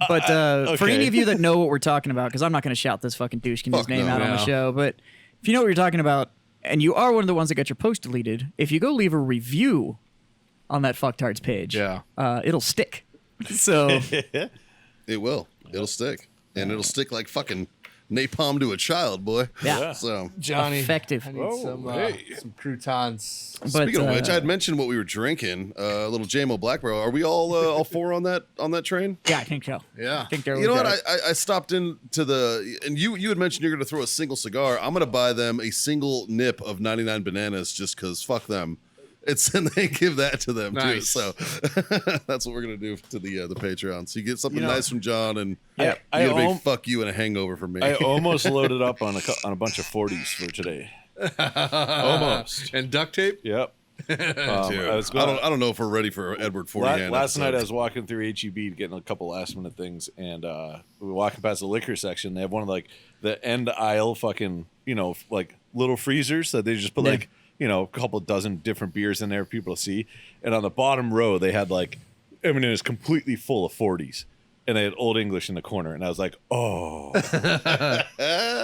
But for okay. any of you that know what we're talking about, because I'm not going to shout this fucking douche Fuck name no. out on the No. show, but if you know what you're talking about, and you are one of the ones that got your post deleted, if you go leave a review on that fucktards page, Yeah. it'll stick. So It will. It'll stick. And it'll stick like fucking napalm to a child, boy. Yeah. So Johnny. Effective. I need Oh, some croutons. But, speaking of which, I had mentioned what we were drinking. A little JMO Black Barrel. Are we all four on that train? yeah, I think so. Yeah. I think they're You know what? okay. I stopped into and you had mentioned you're going to throw a single cigar. I'm going to buy them a single nip of 99 bananas just because fuck them. And they give that to them too. Nice. So that's what we're going to do to the Patreon. So you get something You know, nice from John, and Yeah. you get a big al- fuck you and a hangover from me. I almost loaded up on a bunch of 40s for today. Almost. And duct tape? Yep. Dude, I was I going, don't know if we're ready for Edward 40 hand. last night I episode. was walking through HEB getting a couple last minute things, and we were walking past the liquor section. They have one of like the end aisle fucking, like little freezers that they just put like, a couple dozen different beers in there for people to see. And on the bottom row, they had like, everything was completely full of 40s. And they had Old English in the corner, and I was like, "Oh,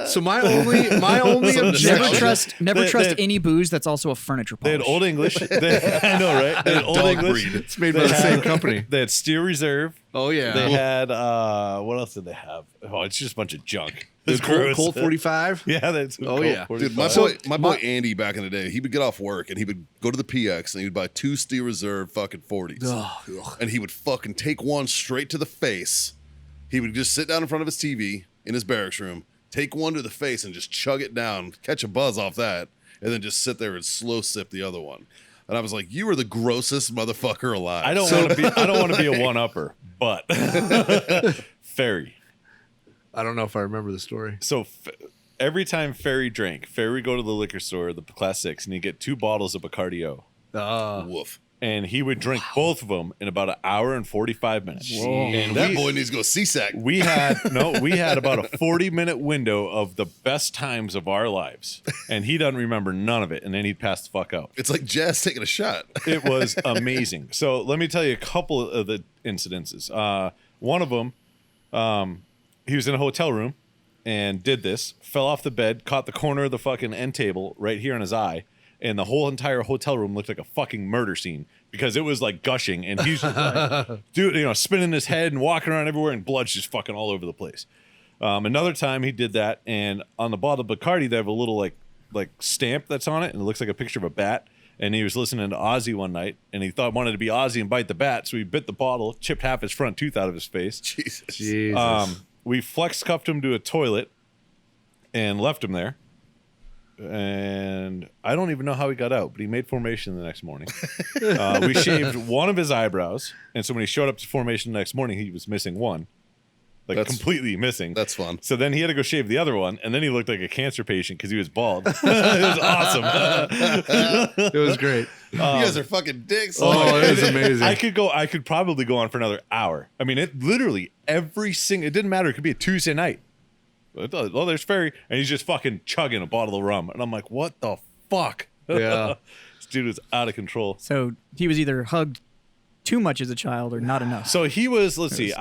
So my only objection. Never They- trust they- any booze that's also a furniture they polish. had Old English." I know, right? They had Old Dog English. breed. It's made by the same company. They had Steel Reserve. Oh yeah. They had what else did they have? Oh, it's just a bunch of junk. It's Colt, gross. Colt 45. Yeah, that's Oh, yeah. Dude, my boy Andy back in the day, he would get off work and he would go to the PX and he would buy 2 Steel Reserve fucking 40s. And he would fucking take one straight to the face. He would just sit down in front of his TV in his barracks room, take one to the face and just chug it down, catch a buzz off that, and then just sit there and slow sip the other one. And I was like, you are the grossest motherfucker alive. I don't want to be a one upper, but Ferry. I don't know if I remember the story. So every time Ferry drank, Ferry would go to the liquor store, the Class 6, and he'd get 2 bottles of Bacardi O. Woof. and he would drink both of them in about an hour and 45 minutes. And That boy needs to go CSAC. we had about a 40-minute window of the best times of our lives, and he doesn't remember none of it, and then he'd pass the fuck out. It's like Jazz taking a shot. It was amazing. So let me tell you a couple of the incidences. One of them, he was in a hotel room and did this, fell off the bed, caught the corner of the fucking end table right here in his eye, and the whole entire hotel room looked like a fucking murder scene because it was like gushing, and he's just like, dude, spinning his head and walking around everywhere, and blood's just fucking all over the place. Another time he did that, and on the bottle of Bacardi they have a little like stamp that's on it, and it looks like a picture of a bat. And he was listening to Ozzy one night, and he wanted to be Ozzy and bite the bat, so he bit the bottle, chipped half his front tooth out of his face. Jesus. We flex cuffed him to a toilet and left him there. And I don't even know how he got out, but he made formation the next morning. We shaved one of his eyebrows, and so when he showed up to formation the next morning, he was missing one. Completely missing. That's fun. So then he had to go shave the other one, and then he looked like a cancer patient because he was bald. It was awesome. It was great. You guys are fucking dicks. Oh, it was amazing. I could probably go on for another hour. I mean, it literally it didn't matter. It could be a Tuesday night. Oh, there's Ferry, and he's just fucking chugging a bottle of rum, and I'm like, what the fuck? Yeah. This dude was out of control. So he was either hugged too much as a child or not enough. So he was. Let's see.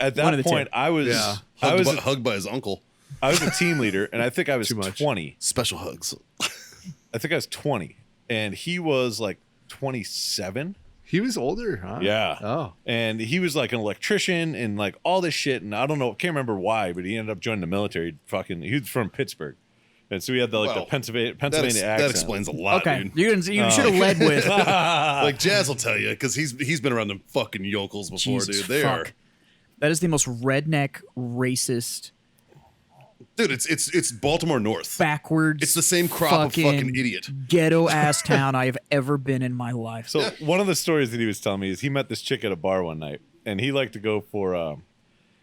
At One of that the point, two. I was. Yeah. Hugged by his uncle. I was a team leader, and I think I was Too much. 20. Special hugs. I think I was 20, and he was like 27. He was older, huh? Yeah. Oh. And he was like an electrician and like all this shit. And I don't know, can't remember why, but he ended up joining the military. He was from Pittsburgh. And so he had the Well, Pennsylvania That accent. explains a lot, Okay, dude. you should have led with Like Jazz will tell you because he's been around them fucking yokels before, Jesus dude. They fuck. That is the most redneck, racist, dude. It's Baltimore North. backwards. It's the same crop of fucking idiot. ghetto ass town I have ever been in my life. So one of the stories that he was telling me is he met this chick at a bar one night, and he liked to go for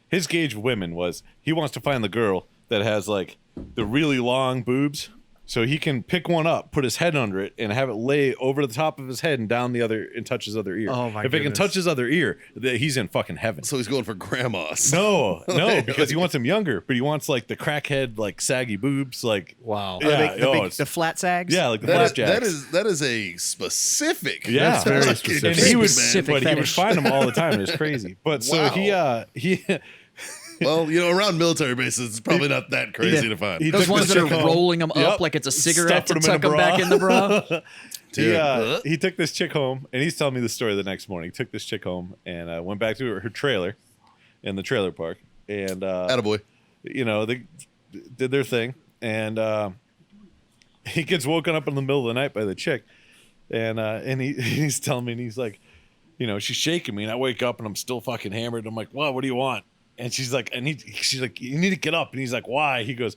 his gauge of women was he wants to find the girl that has like the really long boobs, so he can pick one up, put his head under it, and have it lay over the top of his head and down the other and touch his other ear. Oh, my If it can goodness. touch his other ear, he's in fucking heaven. So he's going for grandmas. No, because he wants him younger, but he wants like the crackhead, like saggy boobs, like Wow. yeah, The flat sags. yeah, like the That flapjacks. is a specific. Yeah. That's very fucking specific. And thing, he man. would, Specific but he would fetish. find them all the time. It was crazy. But so Wow. he Well, around military bases, it's probably not that crazy to find. he Those took ones the that are chick home. rolling them Yep. up like it's a cigarette to Stuffing 'em in tuck a them back bra. in the bra. Dude. He took this chick home, and he's telling me the story the next morning. He took this chick home and went back to her trailer in the trailer park, and Attaboy. they did their thing, and he gets woken up in the middle of the night by the chick, and he's telling me, and he's like, she's shaking me, and I wake up and I'm still fucking hammered. I'm like, well, what do you want? And she's like, she's like, you need to get up. And he's like, why? He goes,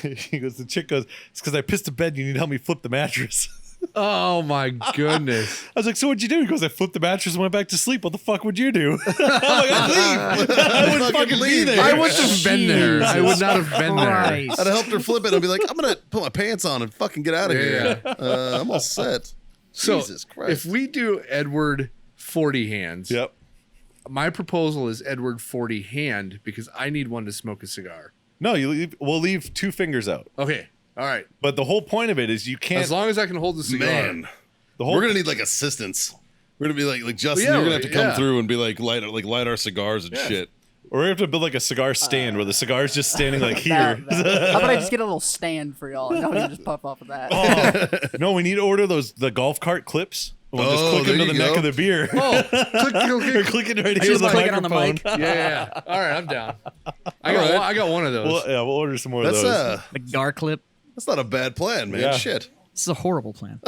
the chick goes, it's because I pissed the bed. You need to help me flip the mattress. Oh my goodness. I was like, so what'd you do? He goes, I flipped the mattress and went back to sleep. What the fuck would you do? I'm like, I'd leave. I would fucking be leave. there. I wouldn't have been there. I would not have been there. Christ. I'd have helped her flip it. I'd be like, I'm gonna put my pants on and fucking get out of here. I'm all set. So Jesus Christ. if we do Edward 40 hands, Yep. my proposal is Edward 40 hand because I need one to smoke a cigar. No, we'll leave 2 fingers out. Okay. All right. But the whole point of it is you can't. As long as I can hold the cigar. Man, the whole we're gonna need like assistants. We're gonna be like Justin. Yeah, you're gonna have to come yeah. through and be like light our cigars and shit. Or we have to build like a cigar stand where the cigar's just standing like here. How about I just get a little stand for y'all and y'all can just puff off of that? No, we need to order the golf cart clips. We'll just Oh, click there them to the you neck go. of the beer. Oh, click, We're clicking right here Just on the click it on the microphone. mic. Yeah. All right, I'm down. I got one of those. We'll order some more That's of those. The gar clip. that's not a bad plan, man. Yeah. Shit. This is a horrible plan.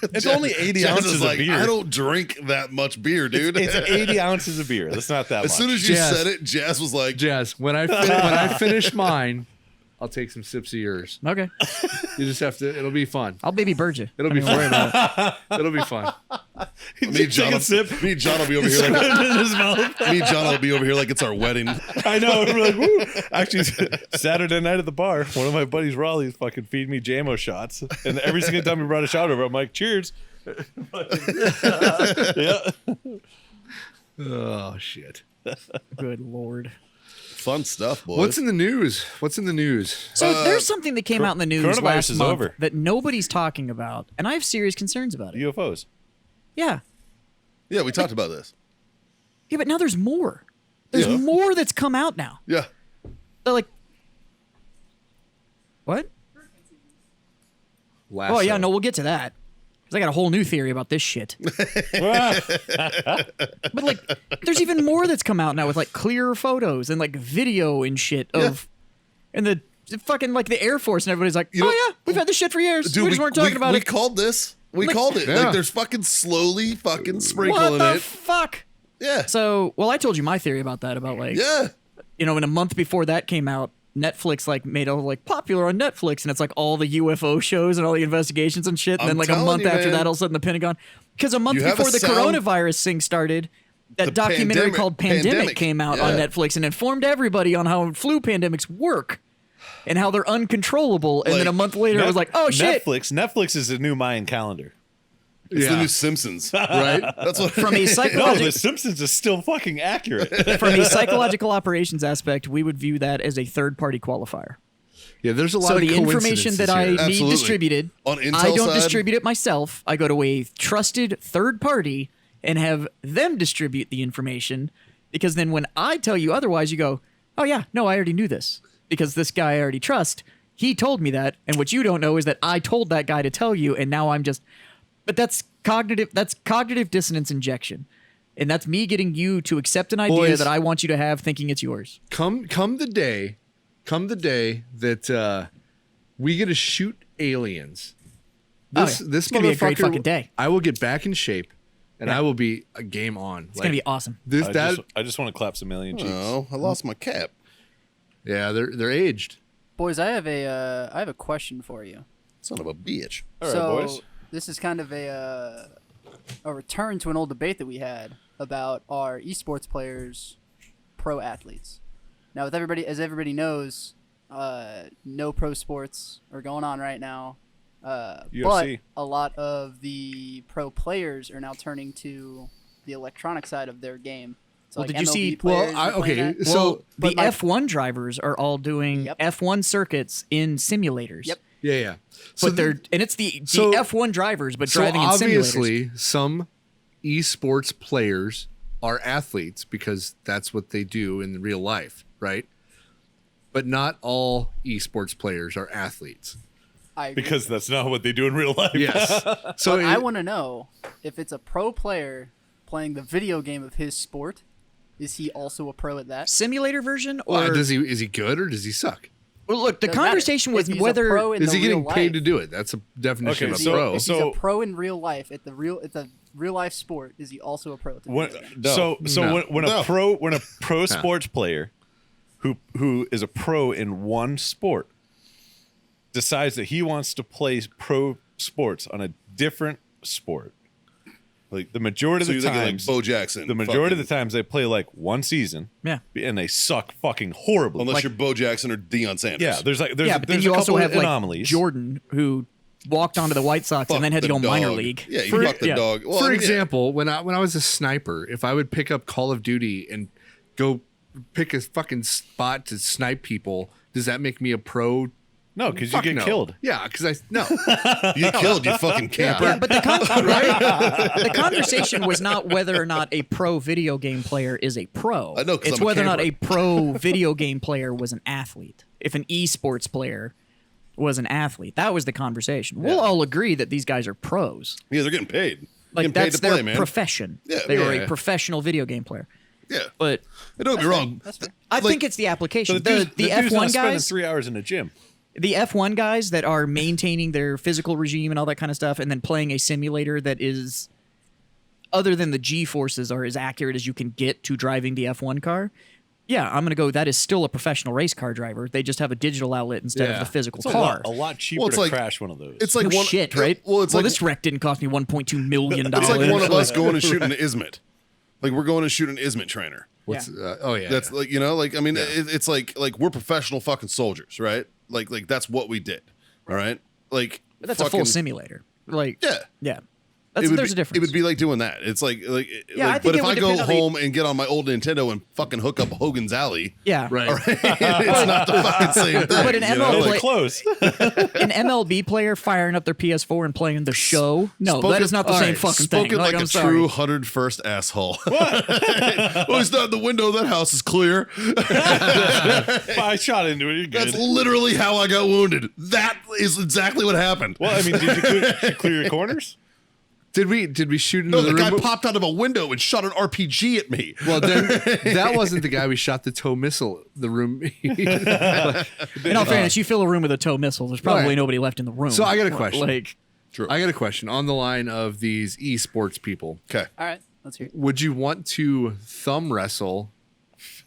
It's only 80 Jazz ounces is of like, beer. I don't drink that much beer, dude. It's 80 ounces of beer. That's not that As much. soon as you Jazz. said it, Jazz was like, Jazz, when I finish mine, I'll take some sips of yours. Okay, You just have to. It'll be fun. I'll baby bird you. It'll be Don't even worry fun. about it. It'll be fun. me and John, me and John will be over here like, in his mouth. me and John will be over here like it's our wedding. I know. We're like, woo. Actually, Saturday night at the bar, one of my buddies, Raleigh's fucking feed me JAMO shots. And every single time we brought a shot over, I'm like, cheers. Oh shit. Good lord. Fun stuff, boys. What's in the news? What's in the news? So there's something that came out in the news coronavirus last is month over. that nobody's talking about, and I have serious concerns about it. UFOs. Yeah. Yeah, we talked about this. Yeah, but now there's more. There's Yeah. more that's come out now. Yeah. They're like, what? Lasso. Oh, yeah, no, we'll get to that. Because I got a whole new theory about this shit. But, like, there's even more that's come out now with, like, clearer photos and, like, video and shit of... And the fucking, like, the Air Force and everybody's like, You know- yeah, we've had this shit for years. Dude, we just weren't talking about we it. called this. We Like- called it. Yeah. Like, there's fucking slowly fucking What sprinkling the it. fuck? Yeah. So, well, I told you my theory about that, about, like... Yeah. You know, in a month before that came out, Netflix like made it like popular on Netflix, and it's like all the UFO shows and all the investigations and shit. And I'm then like a telling month you, after man. that, all of a sudden the Pentagon, because a month You have before a the sound- coronavirus thing started, that The documentary pandemic- called Pandemic came out on Yeah. Netflix and informed everybody on how flu pandemics work and how they're uncontrollable. And then a Like, month later, it was like, oh shit. Netflix is a new Mayan calendar. It's the Yeah. new Simpsons. Right? That's what From a No, psychological The Simpsons is still fucking accurate. from a psychological operations aspect, we would view that as a third party qualifier. Yeah, there's a lot So of the information that I coincidences here. need Absolutely. distributed, On Intel I don't side- distribute it myself. I go to a trusted third party and have them distribute the information, because then when I tell you otherwise, you go, oh yeah, no, I already knew this because this guy I already trust. He told me that, and what you don't know is that I told that guy to tell you, and now I'm just. But that's cognitive dissonance injection. And that's me getting you to accept an idea Boys. that I want you to have, thinking it's yours. Come the day that we get to shoot aliens. This Oh, yeah. this It's gonna be a great motherfucker- fucking day. I will get back in shape, and Yeah. I will be a game on. It's gonna be awesome. This that I just want to clap some alien cheeks. Oh, I lost my cap. yeah, they're aged. Boys, I have a question for you. Son of a bitch. All right, So boys. this is kind of a return to an old debate that we had about our esports players, pro athletes. Now, with everybody, as everybody knows, no pro sports are going on right now. But UFC. a lot of the pro players are now turning to the electronic side of their game. So Well, like did you MLB see- players Well, are playing okay, that. so Well, but the my- F1 drivers are all doing Yep. F1 circuits in simulators. Yep. Yeah. But and it's the so- F1 drivers, but So driving in simulators. obviously, some esports players are athletes because that's what they do in real life, right? But not all esports players are athletes. I agree. Because that's not what they do in real life. Yes. So But I want to know if it's a pro player playing the video game of his sport. Is he also a pro at that? Simulator version, or is he good or does he suck? well, look, the Doesn't matter. conversation If was he's a whether pro in Is the he getting real paid life, to do it? That's a definition Okay, of a so- pro. If so- he's a pro in real life at the real life sport, is he also a pro at the When, video game? No. so when No. a pro sports player who is a pro in one sport decides that he wants to play pro sports on a different sport, Like the majority so of you're the thinking times, like Bo Jackson. the majority of the times they play like one season, yeah. and they suck fucking horribly. unless like- you're Bo Jackson or Deion Sanders. Yeah, there's But then there's you a also couple have of like anomalies. Jordan, who walked onto the White Sox Fuck and then had to the go minor dog. league. Yeah, you For- fuck the yeah. dog. Well, For I mean, yeah. example, when I was a sniper, if I would pick up Call of Duty and go pick a fucking spot to snipe people, does that make me a pro? No, because you Fuck get no. killed. Yeah, because I no. You get killed, you fucking camper. Yeah, but the conversation was not whether or not a pro video game player is a pro. I know, 'cause It's I'm a whether or not a camper. pro video game player was an athlete. If an esports player was an athlete, that was the conversation. We'll all agree that these guys are pros. Yeah, they're getting paid. Like Getting paid that's to play, their man. profession. Yeah, they are yeah. a professional video game player. Yeah. But And don't get me wrong. That's fair. I Like- think it's the application. But The dude's F1 not spending guys, 3 hours in a gym. the F1 guys that are maintaining their physical regime and all that kind of stuff, and then playing a simulator that is, other than the G forces, are as accurate as you can get to driving the F1 car. Yeah, I'm gonna go. That is still a professional race car driver. They just have a digital outlet instead Yeah. of the physical It's car. a lot cheaper Well, it's to like- crash one of those. It's like No one shit, right? Well, it's like this wreck didn't cost me $1.2 million. it's like one of us going to shoot an Ismet. Like we're going to shoot an Ismet trainer. What's Yeah. oh yeah. That's like I mean, it's like we're professional fucking soldiers, right? Like that's what we did. All right, like But that's a full fucking- simulator. Like Yeah, yeah. There's a difference. It would be like doing that. It's like Yeah, I think but it if would I go depend on the- home and get on my old Nintendo and fucking hook up Hogan's Alley, yeah. Right. it's not the fucking same thing. But an you know? ML Really play- close. An MLB player firing up their PS4 and playing the show. No, that is not the same fucking thing. Spoken like I'm a sorry. true 101st asshole. What? Well, he's not in the window. That house is clear. I shot into it. You're good. That's literally how I got wounded. That is exactly what happened. Well, I mean, did you clear your corners? Did we shoot into No, the the guy room? popped out of a window and shot an RPG at me. Well, then that wasn't the guy we shot the tow missile. The room. In all fairness, you fill a room with a tow missile. There's probably Right. nobody left in the room. So I got a question. Like, True. I got a question on the line of these esports people. Okay. All right, let's hear it. Would you want to thumb wrestle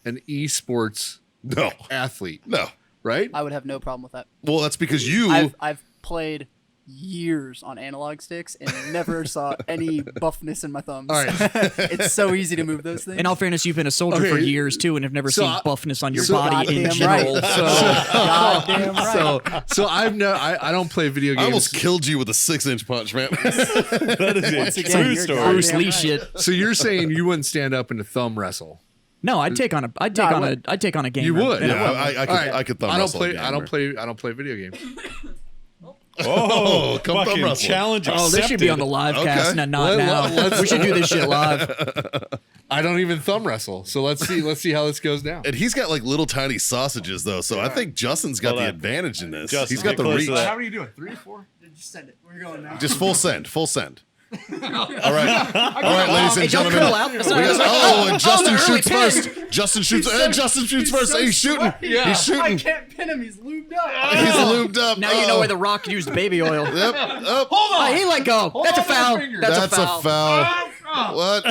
an esports No. athlete? No. Right? I would have no problem with that. Well, that's because you. I've played years on analog sticks and never saw any buffness in my thumbs. All right. It's so easy to move those things. in all fairness, you've been a soldier for Okay. years too, and have never So seen I- buffness on your so body in goddamn general. right. So Goddamn right. So I don't play video I games. almost killed you with a 6-inch punch, man. That is Once a again, true you're story. goddamn Bruce Lee right. shit. So you're saying you wouldn't stand up and thumb wrestle? No, I'd take on a I would. I'd take on a game. You would? Yeah. Yeah, I could. All right. I could thumb I don't wrestle a play. I don't gamer. play. I don't play video games. Oh, come thumb fucking wrestle. challenge Oh, this should be on the accepted. live cast, Okay. and not now. We should do this shit live. I don't even thumb wrestle. So let's see. Let's see how this goes down. And he's got like little tiny sausages though, so I think Justin's got Hold the on. advantage in this. Justin, He's got get the close reach. to that. are you doing? 3 or 4? Just send it. We're going now. Just full send. Full send. All right, ladies Hey, and don't gentlemen. curl out. That's not- And Justin the early shoots pin. first. Justin shoots. And Justin shoots first. He's shooting. Yeah. He's I shooting. can't pin him. He's lubed up. He's lubed up. Now you know why The Rock used baby oil. Yep. Up. Oh, he let go. That's a on my foul. finger. That's a foul. What?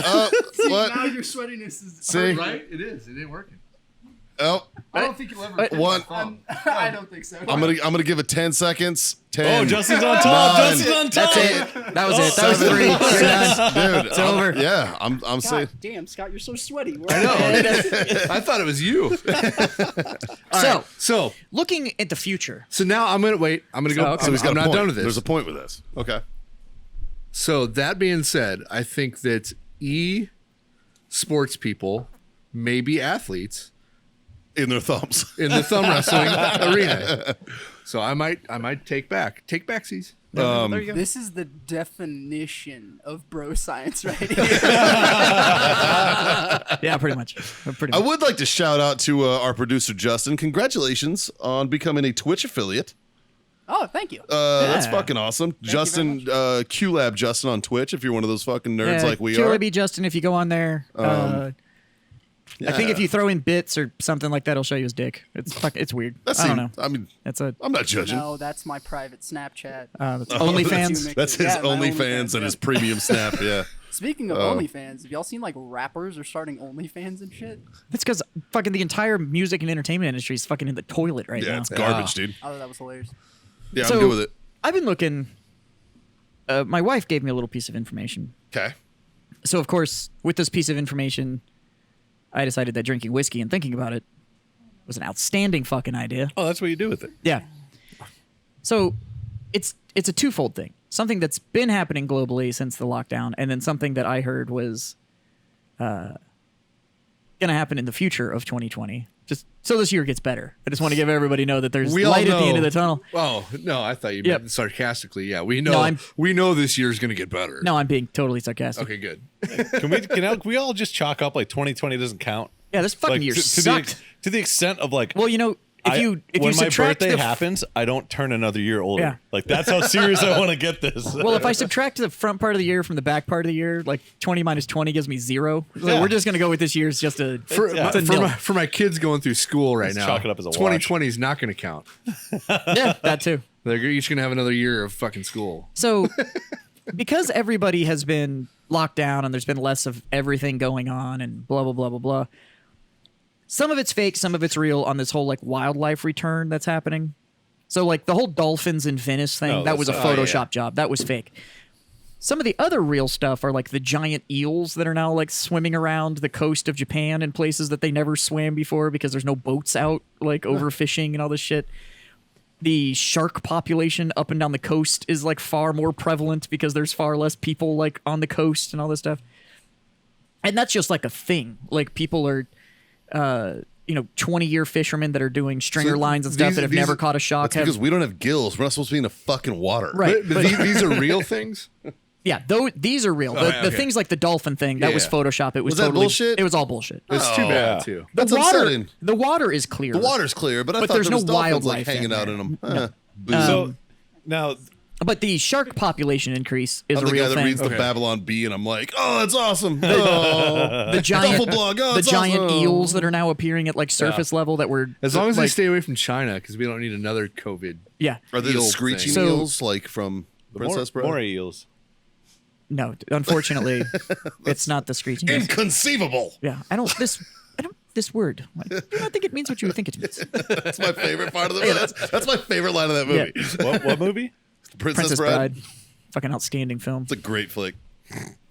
See, What? now your sweatiness is. See? Right? It is. It ain't working. Oh. I don't think you'll ever. One. I don't think so. I'm gonna give it 10 seconds. 10. Oh, Justin's on top. 9, Justin's on top. That's it. That was it. That was 7, 3. You're done. Dude, It's over. Yeah, I'm saying. God damn, Scott, you're so sweaty. I know. I thought it was you. So, looking at the future. So now I'm gonna wait. I'm gonna go. Oh, okay. So he's got I'm a not point. done with this. There's a point with this. Okay. So that being said, I think that sports people may be athletes In their thumbs. in the thumb wrestling arena. So I might take backsies. There you go. This is the definition of bro science right here. Yeah, pretty much. Pretty I much. would like to shout out to our producer Justin. Congratulations on becoming a Twitch affiliate. Oh, thank you. That's Yeah. fucking awesome. you Justin, very QLab Justin on Twitch. If you're one of those fucking nerds like we are. be Justin if you go on there. I think if you throw in bits or something like that, it'll show you his dick. It's weird. I don't know. I mean, That's a I'm not judging. No, that's my private Snapchat. that's OnlyFans. That's his Yeah, my OnlyFans and his premium snap. Yeah. Speaking of OnlyFans, have y'all seen like rappers are starting OnlyFans and shit? That's because fucking the entire music and entertainment industry is fucking in the toilet right Yeah, now. it's garbage, dude. I thought that was hilarious. Yeah, So- I'm good with it. I've been looking. My wife gave me a little piece of information. Okay. So of course, with this piece of information, I decided that drinking whiskey and thinking about it was an outstanding fucking idea. Oh, that's what you do with it. Yeah. So it's a twofold thing. Something that's been happening globally since the lockdown, and then something that I heard was gonna happen in the future of 2020. Just so this year gets better. I just want to give everybody know that there's We all light at the end of know- the tunnel. Oh no, I thought you Yep. meant sarcastically. Yeah, we know. No, I'm- we know this year's gonna get better. No, I'm being totally sarcastic. Okay, good. Can we all just chalk up like 2020 doesn't count? Yeah, this fucking Like year to sucked. the extent of like. Well, you know, if you when my subtract birthday the happens, I don't turn another year older. Yeah. Like that's how serious I want to get this. well, if I subtract the front part of the year from the back part of the year, like 20 minus 20 gives me 0. So Yeah. we're just gonna go with this year's just a it's a For nil. my kids going through school right Let's now, chalk it up as a wash. 2020 is not going to count. Yeah, that too. They're each going to have another year of fucking school. So, because everybody has been locked down and there's been less of everything going on and blah, blah, blah, blah, blah, some of it's fake, some of it's real on this whole like wildlife return that's happening. So, like the whole dolphins in Venice thing, Oh, that was a that's- Photoshop job. That was fake. Some of the other real stuff are like the giant eels that are now like swimming around the coast of Japan in places that they never swam before because there's no boats out, like overfishing and all this shit. the shark population up and down the coast is like far more prevalent because there's far less people like on the coast and all this stuff. And that's just like a thing. Like people are, 20-year fishermen that are doing stringer lines and stuff that have never caught a shark. That's because we don't have gills. We're not supposed to be in the fucking water. Right. But these are real things. Yeah, these are real. The okay. things like the dolphin thing, that was Yeah. Photoshop. It was, Was that totally bullshit? It was all bullshit. It's too yeah. bad too. That's the water, upsetting. the water is clear. The water's clear, but I But thought there's there was no dolphins wildlife like hanging in out there. in them. Boo. So now, But the shark population increase is I'm a the real guy that thing. reads the Babylon Bee, and I'm like, oh, that's awesome. Oh, The giant, Duffel blog. Oh, the it's giant awesome. eels that are now appearing at like surface level that were As long as they like, stay away from China, because we don't need another COVID. yeah. Are they the eel screeching thing. So- eels like from Princess Bride? more eels. No, unfortunately, it's not the screeching. eels. Inconceivable. Yeah, this word. I don't think it means what you think it means. That's my favorite part of the movie. That's my favorite line of that movie. What movie? Princess Bride. Fucking outstanding film. It's a great flick.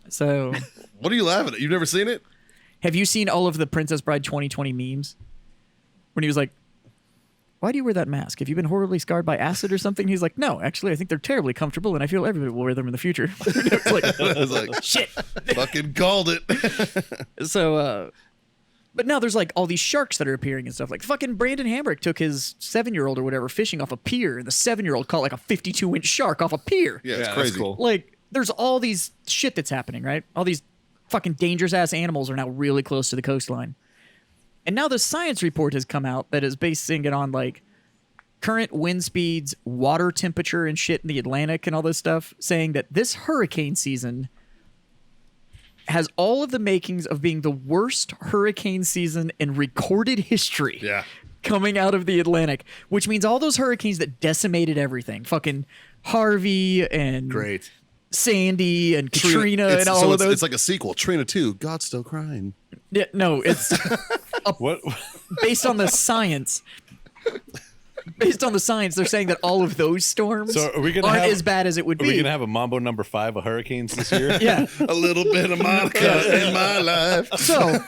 So, What are you laughing at? You've never seen it? have you seen all of the Princess Bride 2020 memes? When he was like, why do you wear that mask? Have you been horribly scarred by acid or something? He's like, no, actually, I think they're terribly comfortable, and I feel everybody will wear them in the future. It's like, I was like, shit. fucking called it. So, but now there's like all these sharks that are appearing and stuff. Like fucking Brandon Hambrick took his 7-year-old or whatever fishing off a pier, and the 7-year-old caught like a 52-inch shark off a pier. Yeah, it's Yeah, crazy. that's cool. Like, there's all these shit that's happening, right? All these fucking dangerous ass animals are now really close to the coastline. And now the science report has come out that is basing it on like current wind speeds, water temperature and shit in the Atlantic and all this stuff, saying that this hurricane season has all of the makings of being the worst hurricane season in recorded history. Yeah. Coming out of the Atlantic, which means all those hurricanes that decimated everything, fucking Harvey and Great. Sandy and Katrina It's- and all so of those. It's like a sequel. Trina 2, God's Still Crying. Yeah, no, it's What? based on the science. Based on the science, they're saying that all of those storms So are we gonna aren't have- as bad as it would Are be. we gonna have a Mambo number 5 of hurricanes this year? Yeah. A little bit of Monica in my life. So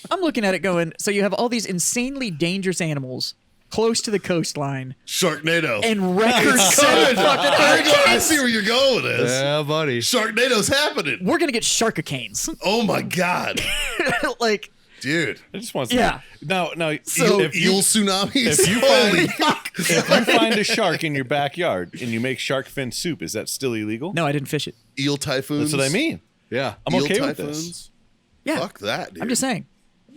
I'm looking at it going, so you have all these insanely dangerous animals close to the coastline Sharknado. and record-setting fucking hurricanes. I see where you're going with this. Yeah, buddy. Sharknado's happening. We're gonna get sharkacanes. Oh my God. Like, Dude. I just want to Yeah. Now, So- if Eel you tsunamis. if you Holy find- fuck. if you find a shark in your backyard and you make shark fin soup, is that still illegal? no, I didn't fish it. Eel typhoons. That's what I mean. Yeah. I'm Eel okay with typhoons. this. Yeah, Fuck that, dude. I'm just saying.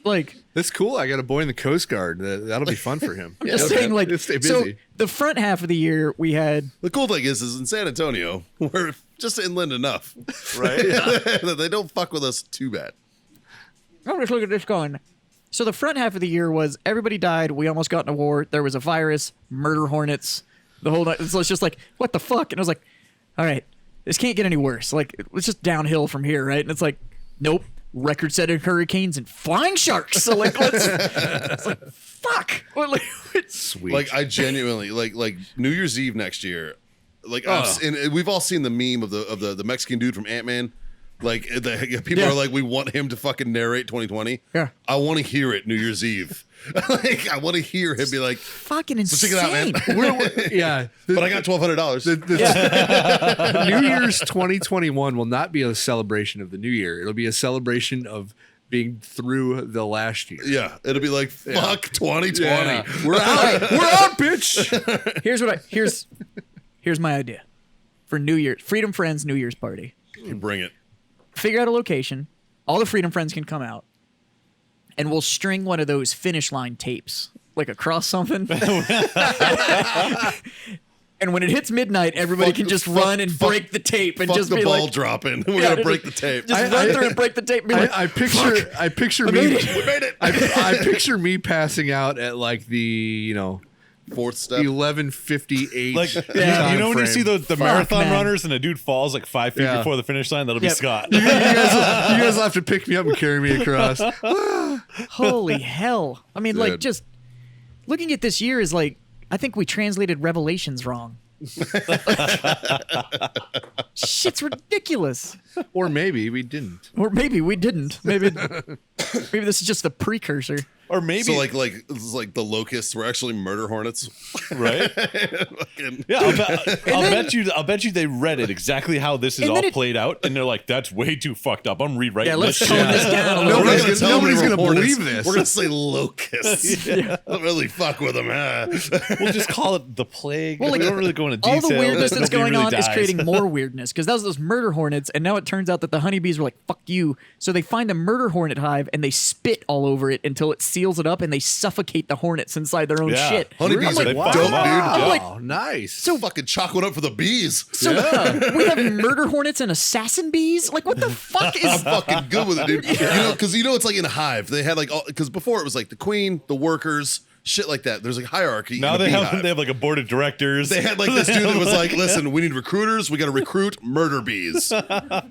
Like, That's cool. I got a boy in the Coast Guard. That'll be fun for him. just saying, like, He'll stay so busy. the front half of the year we had The cool thing is in San Antonio, we're just inland enough, right? that they don't fuck with us too bad. I'm just looking at this going. So the front half of the year was everybody died. We almost got in a war. There was a virus, murder hornets, the whole night. So it's just like, what the fuck? And I was like, all right, this can't get any worse. Like, it's just downhill from here, right? And it's like, nope, record-setting hurricanes and flying sharks. So like, it's like, fuck. What, like, Sweet. Like I genuinely like New Year's Eve next year. Like and we've all seen the meme of the Mexican dude from Ant-Man. Like people Yeah. are like, we want him to fucking narrate 2020. Yeah. I want to hear it New Year's Eve. Like I want to hear him be like, fucking check insane. it out, man. yeah. But I got $1,200. New Year's 2021 will not be a celebration of the new year. It'll be a celebration of being through the last year. Yeah, it'll be like fuck 2020. Yeah. We're out. We're out, bitch. Here's my idea for New Year's Freedom Friends New Year's party. You bring it. Figure out a location. All the Freedom Friends can come out, and we'll string one of those finish line tapes like across something. And when it hits midnight, everybody can just run and break the tape and Fuck just the be ball like, dropping. We're Yeah, gonna break the tape. just run through and break the tape. And be like, I picture me. made it. We made it. I picture me passing out at like the Fourth step. 11:58. Like, Yeah. you know when you time see the Fuck, marathon man. runners and a dude falls like 5 feet Yeah. before the finish line? That'll be Yep. Scott. you guys will have to pick me up and carry me across. holy hell. I mean, like, Dude. just looking at this year is like, I think we translated Revelations wrong. Shit's ridiculous. Or maybe we didn't. Or maybe we didn't. Maybe this is just the precursor. Or maybe So like the locusts were actually murder hornets, right? Fucking- Yeah, I'll bet you they read it exactly how this is And all then it- played out, and they're like, "That's way too fucked up. I'm rewriting Yeah, let's this tone shit." this down a little Nobody's bit. gonna, Nobody's gonna hornets. believe this. We're gonna say locusts. Don't really fuck with them, huh? We'll just call it the plague. Well, like, we don't really go into all detail. the weirdness that's Nobody going really on is dies. creating more weirdness because that was those murder hornets, and now it turns out that the honeybees were like, "Fuck you!" So they find a murder hornet hive and they spit all over it until it seals it up, and they suffocate the hornets inside their own Yeah. shit. Honeybees I'm like, are wow. dope, dude. I'm like, Oh, nice. So fucking chalk one up for the bees. so we have murder hornets and assassin bees. Like, what the fuck I'm is? fucking good with it, dude. Because it's like in a hive. They had like because before it was like the queen, the workers, shit like that. There's like hierarchy. Now in a they beehive. have like a board of directors. They had like this dude that was like, listen, we need recruiters. We got to recruit murder bees.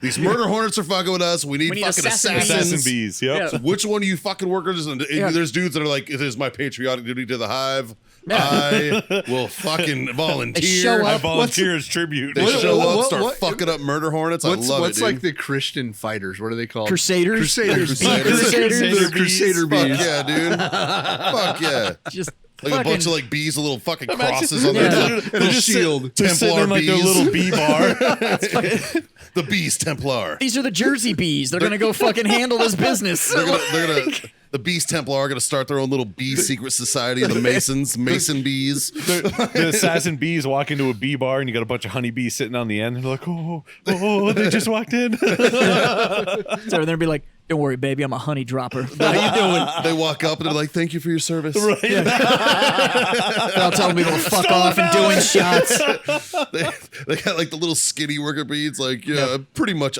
These murder hornets are fucking with us. We need need fucking assassin assassins. assassin bees. Yep. Yeah. So which one of you fucking workers? And Yeah. there's dudes that are like, it is my patriotic duty to the hive. I will fucking volunteer. show I up. volunteer as tribute. They show up, what- start what- fucking up murder hornets. I love What's it, dude. like the Christian fighters? What are they called? Crusaders? Crusaders. Bee crusaders? They're Crusader Fuck bees. yeah, dude. Fuck yeah. Just Like fucking, a bunch of like bees with little fucking crosses on Yeah. their They're just shield. Just sitting Templar in like their bees. little bee bar. The bees Templar. These are the Jersey bees. They're gonna go fucking handle this business. They're gonna the bees Templar are gonna start their own little bee secret society of the Masons, Mason bees. The assassin bees walk into a bee bar, and you got a bunch of honeybees sitting on the end. And they're like, oh, they just walked in. So they'll be like, "Don't worry, baby, I'm a honey dropper." How you doing? They walk up and they're like, "Thank you for your service." They're all telling people to fuck off and doing shots. They got like the little skinny worker bees. Like, yeah, I'm pretty much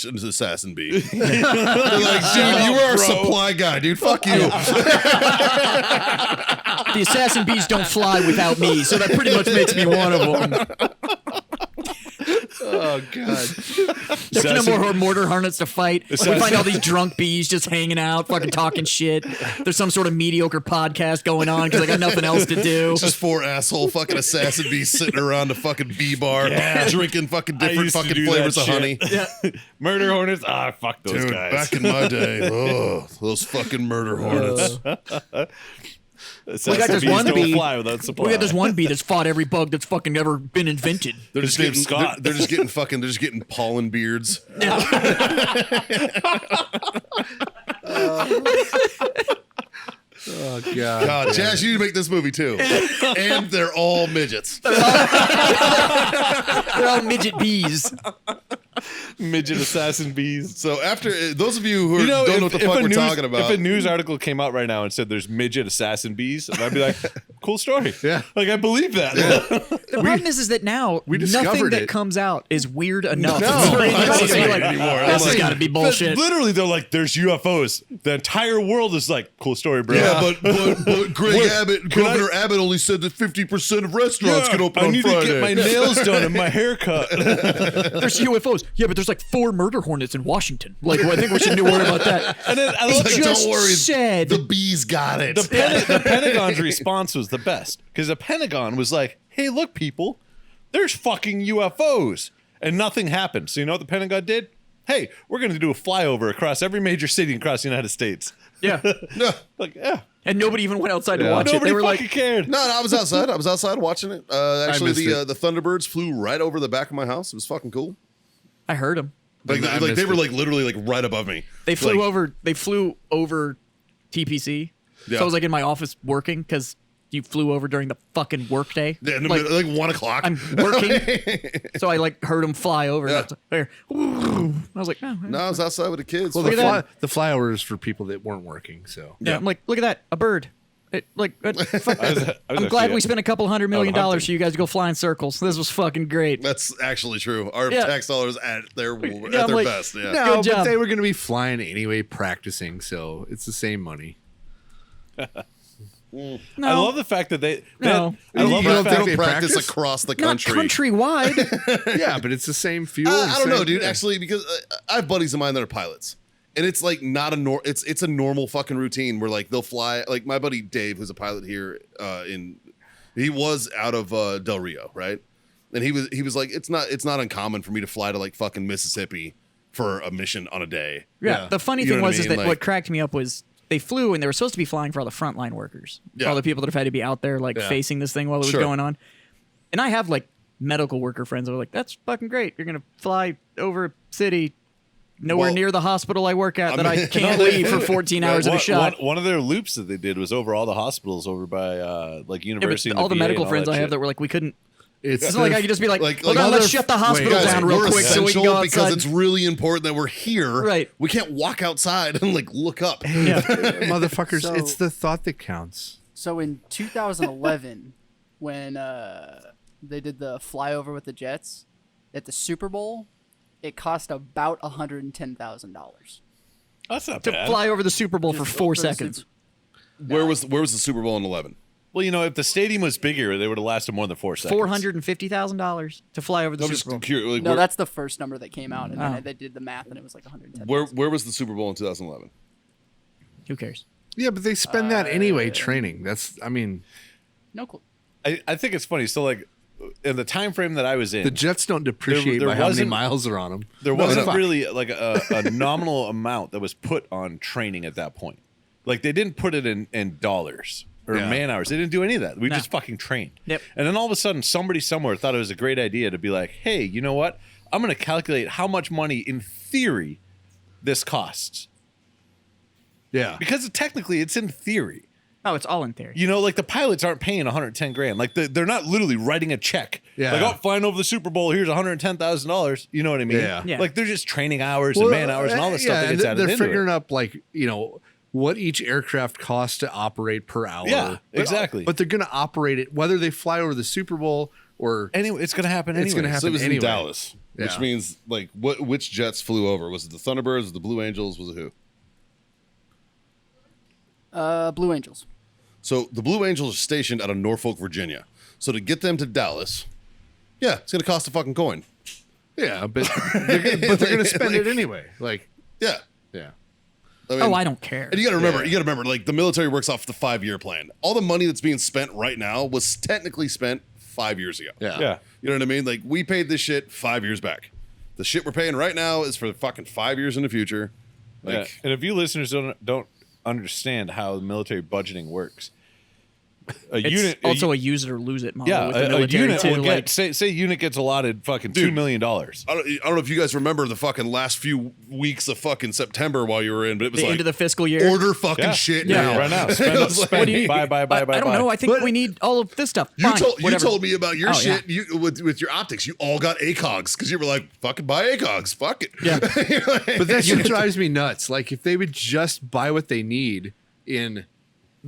an assassin bee. They're like, dude, you are our supply guy, dude. Fuck you. The assassin bees don't fly without me, so that pretty much makes me one of them. Oh god. There's no more mortar hornets to fight. We find all these drunk bees just hanging out, fucking talking shit. There's some sort of mediocre podcast going on because I got nothing else to do. It's just four asshole fucking assassin bees sitting around a fucking bee bar, drinking fucking different used to fucking do flavors that of honey. shit. Murder hornets. Fuck those Dude, guys. back in my day, those fucking murder hornets. Assassin got this bees one don't bee- fly without supply. We got this one bee that's fought every bug that's fucking ever been invented. They're His just name's getting, Scott. they're just getting pollen beards. Oh god. God, Jazz, you need to make this movie too. And they're all midgets. They're all midget bees. midget assassin bees. So after those of you who don't know what the if fuck a we're news- talking about, If a news article came out right now and said there's midget assassin bees, I'd be like, cool story. Yeah. Like, I believe that. The problem is that now we nothing discovered that it. comes out is weird enough No. for I anybody don't to say be it like, anymore. this has Like, got to be But bullshit. literally, they're like, there's UFOs. The entire world is like, cool story, bro. yeah, but Greg Wait, Abbott, can Governor Abbott only said that 50% of restaurants can open I on need Friday. to get my nails done and my hair cut. There's UFOs. Yeah, but there's like 4 murder hornets in Washington. Like, well, I think we should worry about that. And then I It love Like, just don't worry, said the bees got it. the Pentagon's response was the best because the Pentagon was like, "Hey, look, people, there's fucking UFOs," and nothing happened. So you know what the Pentagon did? Hey, we're going to do a flyover across every major city across the United States. yeah. No, Like, yeah, And nobody even went outside to watch it. nobody They were fucking like, cared. no, I was outside. I was outside watching it. Actually, missed it. the Thunderbirds flew right over the back of my house. It was fucking cool. I heard them. Like, I like missed they were it. like literally like right above me. They flew Like, over. They flew over TPC. Yeah. So I was like in my office working because you flew over during the fucking workday. Yeah, like, like 1 o'clock. I'm working, so I like heard them fly over. Yeah. And I was like, oh, No, I was outside with the kids. Well, Look at the flyover is for people that weren't working. So yeah. I'm like, look at that, a bird. Fuck. I'm glad we spent a couple $100 million hunting. for you guys to go fly in circles. This was fucking great. That's actually true. Our Yeah. tax dollars at their I'm their like, best. Yeah. no, Good but job. they were going to be flying anyway, practicing. So it's the same money. No, I love the fact that they. No. I love You the don't fact think They they practice practice? across the not country. countrywide. Yeah, but it's the same fuel. and I don't know, same- dude. yeah. Actually, because I have buddies of mine that are pilots, and it's like not a it's a normal fucking routine where like they'll fly. Like my buddy Dave, who's a pilot here, he was out of Del Rio, right? And he was like, it's not uncommon for me to fly to like fucking Mississippi for a mission on a day. Yeah. The funny You know thing what I was is mean? that Like- what cracked me up was they flew and they were supposed to be flying for all the frontline workers, Yeah. all the people that have had to be out there like facing this thing while it was Sure. going on. And I have like medical worker friends that are like, "That's fucking great. You're gonna fly over city, nowhere Well, near the hospital I work at I that I mean- can't leave for 14 hours of a shot." One of their loops that they did was over all the hospitals over by like Yeah, university. but and all the VA medical and all friends that I have shit. that were like, we couldn't. It's It's not like I could just be like, Like- "Well, like now let's other- shut the hospital Guys, down real we're quick so we can essential go because outside." it's really important that we're here. Right. We can't walk outside and like look up. Yeah. motherfuckers. So- It's the thought that counts. So in 2011, when they did the flyover with the Jets at the Super Bowl, it cost about $110,000. That's not To bad. fly over the Super Bowl for Just 4 for the seconds. Super- Where was the Super Bowl in 11? Well, you know, if the stadium was bigger, they would have lasted more than 4 seconds. $450,000 to fly over the I'm Super just Bowl. curious. Like, No, where, that's the first number that came out, and Oh. then they did the math, and it was like 110. where was the Super Bowl in 2011? Who cares? Yeah, but they spend that anyway training. That's, I mean, No clue. I think it's funny. So, like, in the time frame that I was in, the jets don't depreciate there by how many wasn't- miles are on them. there wasn't fuck. really like a nominal amount that was put on training at that point. Like, they didn't put it in dollars or Yeah. man hours. They didn't do any of that. We No. just fucking trained. Yep. And then all of a sudden, somebody somewhere thought it was a great idea to be like, hey, you know what? I'm going to calculate how much money, in theory, this costs. Yeah. Because technically, it's in theory. Oh, it's all in theory. You know, like the pilots aren't paying 110 grand. Like they're not literally writing a check. Yeah. Like, oh, flying over the Super Bowl, here's $110,000. You know what I mean? Yeah. Yeah. Like they're just training hours and man hours and all this stuff that and gets added they're into figuring it. up like, you know, what each aircraft costs to operate per hour. Yeah, But- exactly. But they're going to operate it whether they fly over the Super Bowl or Anyway, it's gonna happen. It's gonna anyways. happen. So it was anyway. in Dallas, which Yeah. means like which jets flew over? Was it the Thunderbirds? Was it the Blue Angels? Was it who? Blue Angels. So the Blue Angels are stationed out of Norfolk, Virginia. So to get them to Dallas, yeah, it's gonna cost a fucking coin. yeah, but they're going to spend it anyway. Like, Yeah. yeah. I mean, Oh, I don't care. And you gotta remember, like the military works off the 5-year plan. All the money that's being spent right now was technically spent 5 years ago. Yeah. Yeah. You know what I mean? Like we paid this shit 5 years back. The shit we're paying right now is for fucking 5 years in the future. Like, Yeah. And if you listeners don't understand how military budgeting works, a It's unit also a use it or lose it model yeah, with the a military unit too. will get Like, say unit gets allotted fucking Dude. $2 million. I don't know if you guys remember the fucking last few weeks of fucking September while you were in, but it was the like end of the fiscal year. order fucking shit Yeah. now. right now. Spend, It was like- spend. What do you- buy. I don't know. I think But- we need all of this stuff. You Fine, told whatever. me about your Oh, shit you, with your optics. You all got ACOGs because you were like, fucking buy ACOGs. Fuck it. Yeah. But that shit drives me nuts. Like, if they would just buy what they need in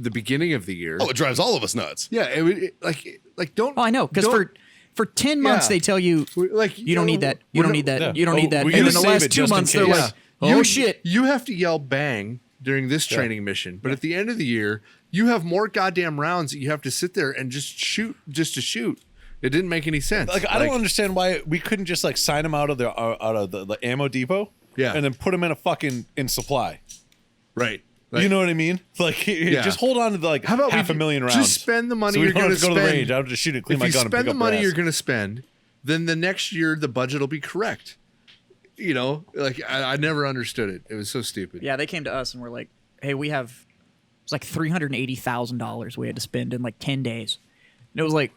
the beginning of the year. Oh, it drives all of us nuts. Yeah, it would like don't. Oh, I know, because don't- for 10 months Yeah. they tell you like you don't need that. You don't need that. Yeah. You don't Oh, need that. we're And gonna in the save last it 2 just in months they're case. like, oh shit. You have to yell bang during this training mission, but at the end of the year, you have more goddamn rounds that you have to sit there and just shoot to shoot. It didn't make any sense. Like I don't understand why we couldn't just like sign them out of the ammo depot, Yeah. and then put them in a fucking supply. Right. You know what I mean? Like just hold on to the, like How about half we a million rounds. just spend the money so we you're don't going have to go to the spend. range. I'll just shoot it, clean If my you gun, and spend pick the up money your you're ass. going to spend, then the next year the budget will be correct. You know, like I never understood it. It was so stupid. Yeah, they came to us and were like, "Hey, we have it's like $380,000 we had to spend in like 10 days." And it was like,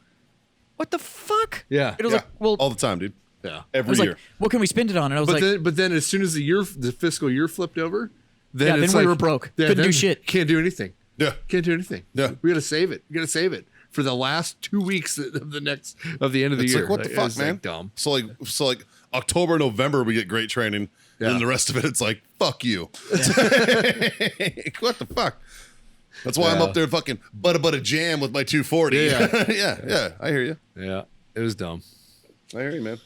"What the fuck?" Yeah. It was Yeah. like, "Well, all the time, dude. Yeah. I Every was year. like, what can we spend it on?" And I was like, But then as soon as the fiscal year flipped over, then Yeah, it's then we like, were broke. yeah, Couldn't do then shit. Can't do anything. Yeah. Can't do anything. Yeah. We got to save it. We got to save it for the last 2 weeks of the end of the It's year. like, what the It fuck, was, man? like, dumb. So like October, November, we get great training. Yeah. And the rest of it, it's like, fuck you. What the fuck? That's why I'm Yeah. up there fucking butta jam with my 240. Yeah. yeah. I hear you. Yeah. It was dumb. I hear you, man.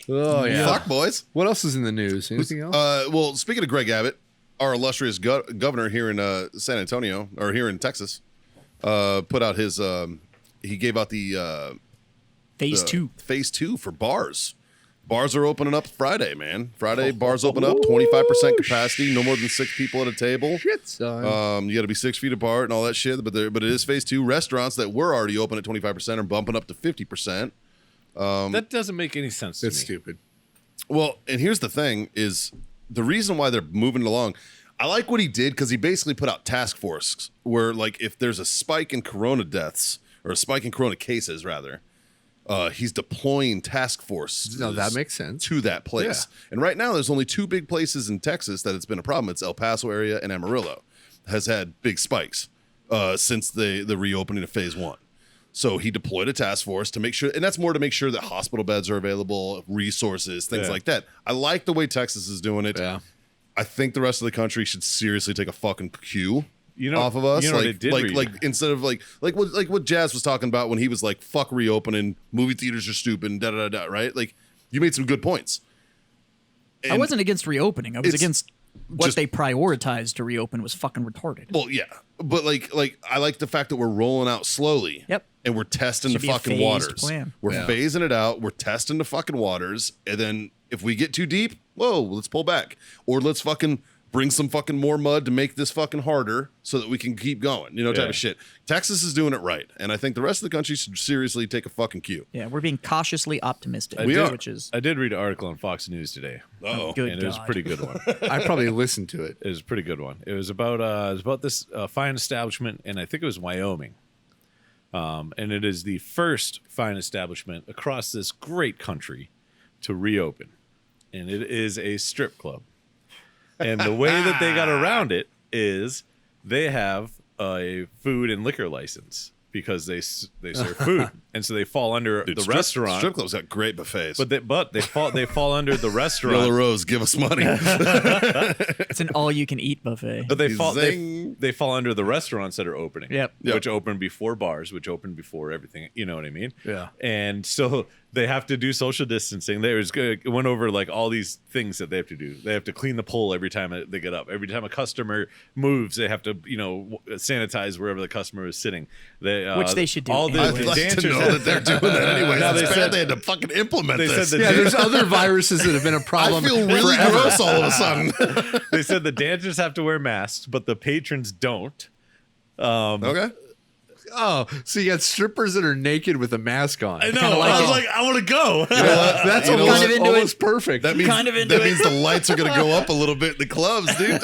Oh yeah. Fuck, boys. What else is in the news? Anything else? Well, speaking of Greg Abbott, our illustrious governor here in San Antonio, or here in Texas, put out his. He gave out the phase 2. phase 2 for bars. Bars are opening up Friday, man. Friday, bars open up, 25% capacity, no more than 6 people at a table. Shit, son. You got to be 6 feet apart and all that shit. But it is phase 2. Restaurants that were already open at 25% are bumping up to 50%. That doesn't make any sense to It's me. stupid. Well, and here's the thing: is the reason why they're moving it along. I like what he did because he basically put out task force where, like, if there's a spike in corona deaths or a spike in corona cases, rather, he's deploying task force. No, that makes sense. To that place. Yeah. And right now, there's only 2 big places in Texas that it's been a problem. It's El Paso area and Amarillo has had big spikes since the reopening of phase 1. So he deployed a task force to make sure, and that's more to make sure that hospital beds are available, resources, things like that. I like the way Texas is doing it. Yeah. I think the rest of the country should seriously take a fucking cue off of us. You know what it did like instead of like what Jazz was talking about when he was like, fuck reopening, movie theaters are stupid, and da, right? Like, you made some good points. I And wasn't against reopening. I was against what just- they prioritized to reopen was fucking retarded. Well, yeah. But like I like the fact that we're rolling out slowly. Yep. And we're testing Should the be a fucking phased waters. plan. We're phasing it out. We're testing the fucking waters. And then if we get too deep, whoa, let's pull back. Or let's fucking bring some fucking more mud to make this fucking harder so that we can keep going, type of shit. Texas is doing it right. And I think the rest of the country should seriously take a fucking cue. Yeah, we're being cautiously optimistic. We are. Which is I did read an article on Fox News today. good. And it was a pretty good one. I probably listened to it. It was a pretty good one. It was about this fine establishment, and I think it was Wyoming. And it is the first fine establishment across this great country to reopen, and it is a strip club. And the way that they got around it is they have a food and liquor license because they serve food, and so they fall under the restaurant. Strip clubs got great buffets. But they fall under the restaurant. Yellow Rose, give us money. it's an all-you-can-eat buffet. But they fall Zing. they fall under the restaurants that are opening. Yep. Which open before bars, which open before everything. You know what I mean? Yeah. And so they have to do social distancing. It went over like all these things that they have to do. They have to clean the pole every time they get up. Every time a customer moves, they have to sanitize wherever the customer is sitting. Which they should do All the I'd like to dancers know that they're doing that anyway. No, It's they bad said- they had to fucking implement they this. said the Yeah, there's other viruses that have been a problem. I feel really forever. gross all of a sudden. they said the dancers have to wear masks, but the patrons don't. Okay. Oh, so you got strippers that are naked with a mask on. I know. Kinda like I was it. like, I want to go. That's You know almost, what? Kind of into almost perfect. That means Kind of into that it. means the lights are gonna go up a little bit in the clubs, dude.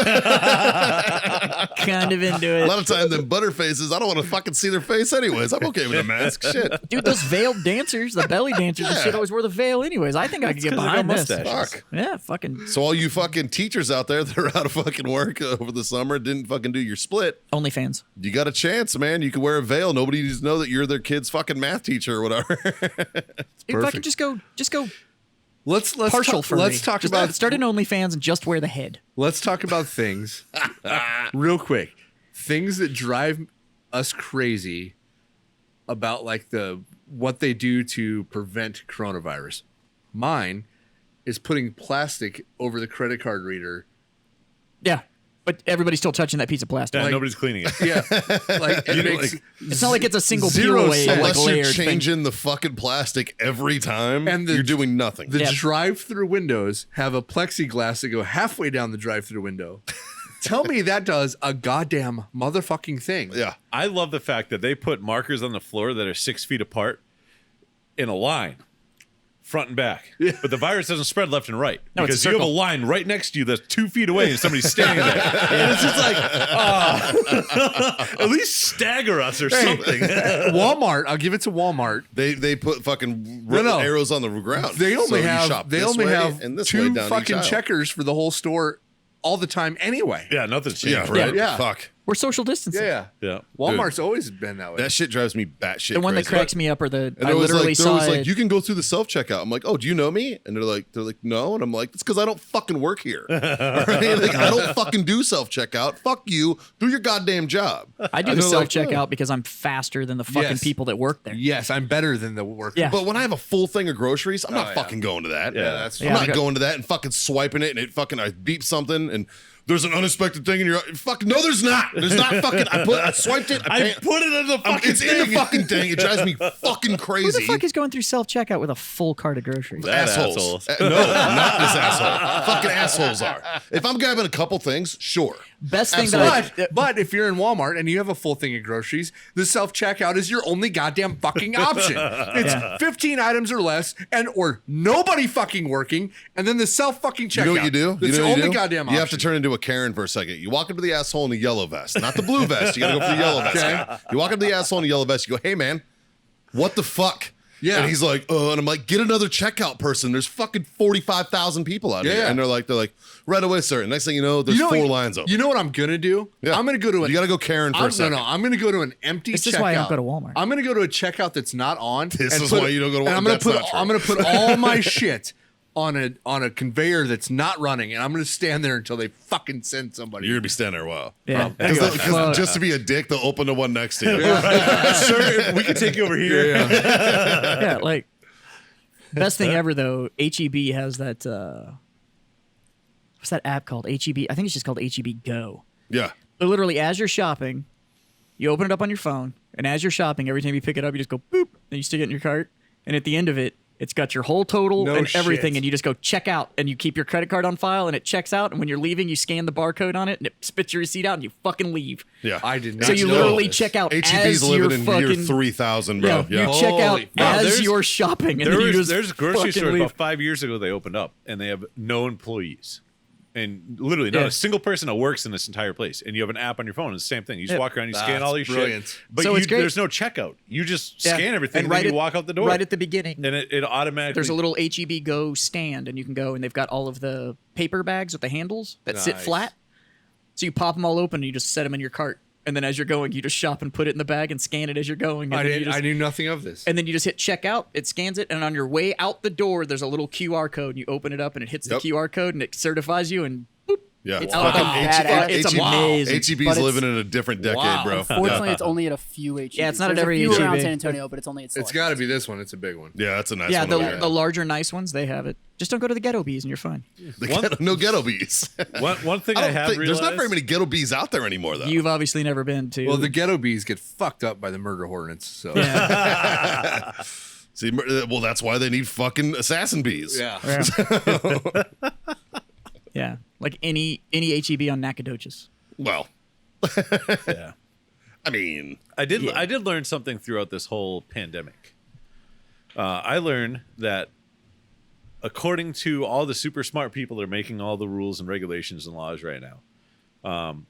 kind of into A it. lot of time, them butterfaces, I don't want to fucking see their face anyways. I'm okay with a mask. Shit. Dude, those veiled dancers, the belly dancers and shit always wear the veil anyways. I think I could get 'cause they got behind this. mustaches. Fuck. Yeah, fucking So all you fucking teachers out there that are out of fucking work over the summer, didn't fucking do your split, OnlyFans. you got a chance, man. You can wear a veil. Nobody needs to know that you're their kid's fucking math teacher or whatever. If I could just go Let's partial talk, for let's me. talk Just about start an OnlyFans and just wear the head. let's talk about things real quick. Things that drive us crazy about like what they do to prevent coronavirus. Mine is putting plastic over the credit card reader. Yeah, but everybody's still touching that piece of plastic. Yeah, Like- nobody's cleaning it. Yeah, like it makes It's not like it's a single zero peel away, sense. like Unless you're layered thing. changing the fucking plastic every time, And you're doing nothing. the Yeah. drive-through windows have a plexiglass that go halfway down the drive-through window. Tell me that does a goddamn motherfucking thing. Yeah. I love the fact that they put markers on the floor that are 6 feet apart in a line, front and back. But the virus doesn't spread left and right No, it's a because you have a circle. line right next to you that's 2 feet away and somebody's standing there. And it's just like, at least stagger us or something. Walmart, I'll give it to Walmart. They put fucking No. arrows on the ground. They So only you have shop they this only way have and this way two down each fucking aisle. checkers for the whole store all the time anyway. Yeah, nothing's changed. Yeah, right? right. Yeah. Fuck. We're social distancing. Yeah. Yeah. Walmart's always been that way. That shit drives me batshit The one that crazy. cracks me up are the And I they're always literally like, they're saw always it. like, you can go through the self checkout. I'm like, oh, do you know me? And they're like, no. And I'm like, it's because I don't fucking work here. All right? Like, I don't fucking do self checkout. Fuck you. Do your goddamn job. I do And the they're self like, checkout because I'm faster than the fucking Yes. people that work there. Yes, I'm better than the worker. Yeah. But when I have a full thing of groceries, I'm not yeah. fucking going to that. Yeah, that's I'm Yeah, not because- going to that and fucking swiping it and it fucking I beep something and there's an unexpected thing in your fucking no, there's not. There's not fucking. I swiped it. I put it in the fucking It's in the fucking thing. It drives me fucking Who crazy. the fuck is going through self checkout with a full cart of groceries? That assholes? assholes. No, not this asshole. Fucking assholes are. If I'm grabbing a couple things, sure. Best thing that But if you're in Walmart and you have a full thing of groceries, the self checkout is your only goddamn fucking option. It's 15 items or less, or nobody fucking working, and then the self fucking checkout. You know what you do? It's the only goddamn option. You have to turn into a Karen for a second. You walk into the asshole in a yellow vest, not the blue vest. You gotta go for the yellow vest. Okay. You walk into the asshole in a yellow vest. You go, hey man, what the fuck? Yeah. And he's like, and I'm like, get another checkout person. There's fucking 45,000 people out here. And they're like, right away, sir. And next thing you know, there's 4 lines open. You know what I'm gonna do? Yeah. I'm gonna go to You gotta go Karen for a second. No, I'm gonna go to an empty This checkout. is why I don't go to Walmart. I'm gonna go to a checkout that's not on. This is why you don't go to Walmart. And That's not true. I'm gonna put all my shit on a conveyor that's not running, and I'm gonna stand there until they fucking send somebody. You're gonna be standing there a while. Yeah. Because just to be a dick, they'll open the one next to you. Sir, we can take you over here. Yeah, like best thing ever though. HEB has that. What's that app called? HEB. I think it's just called HEB Go. Yeah. But literally, as you're shopping, you open it up on your phone, and as you're shopping, every time you pick it up, you just go boop, then you stick it in your cart, and at the end of it, it's got your whole total No and everything, shit. and you just go check out, and you keep your credit card on file, and it checks out, and when you're leaving, you scan the barcode on it, and it spits your receipt out, and you fucking leave. Yeah. I did not. So you know literally this. check out HEB's as you're living in year fucking 3,000, bro. Yeah, you check out Holy fuck. as There's- you're shopping, and then you just There's grocery fucking stores leave. about 5 years ago they opened up, and they have no employees. And literally not Yeah. a single person that works in this entire place. And you have an app on your phone. It's the same thing. You just Yeah. walk around, you scan That's all your brilliant. shit. But So it's great. there's no checkout. You just Yeah. scan everything, and right then you at- walk out the door. Right at the beginning. and it automatically. There's a little HEB Go stand, and you can go, and they've got all of the paper bags with the handles that sit Nice. flat. So you pop them all open, and you just set them in your cart. And then as you're going, you just shop and put it in the bag and scan it as you're going. And I then you didn't. just, I knew nothing of this. and then you just hit checkout. It scans it, and on your way out the door, there's a little QR code. And you open it up, and it hits Yep. the QR code, and it certifies you. And Yeah. It's fucking badass. It's HEB amazing. HEB's But it's- living in a different decade, Wow. bro. Unfortunately, it's only at a few HEBs. Yeah, it's not at There's every a few around HEB. San Antonio, but it's only at It's select. got to be this one. It's a big one. Yeah, that's a nice yeah, one. the, over there. the larger, nice ones, they have it. Just don't go to the ghetto bees, and you're fine. No ghetto bees. one thing I, have realized. There's not very many ghetto bees out there anymore, though. You've obviously never been to. Well, the ghetto bees get fucked up by the murder hornets. So See, well, that's why they need fucking assassin bees. yeah. Yeah. Yeah, like any HEB on Nacogdoches. Well, Yeah. I mean, I did learn something throughout this whole pandemic. I learned that according to all the super smart people that are making all the rules and regulations and laws right now,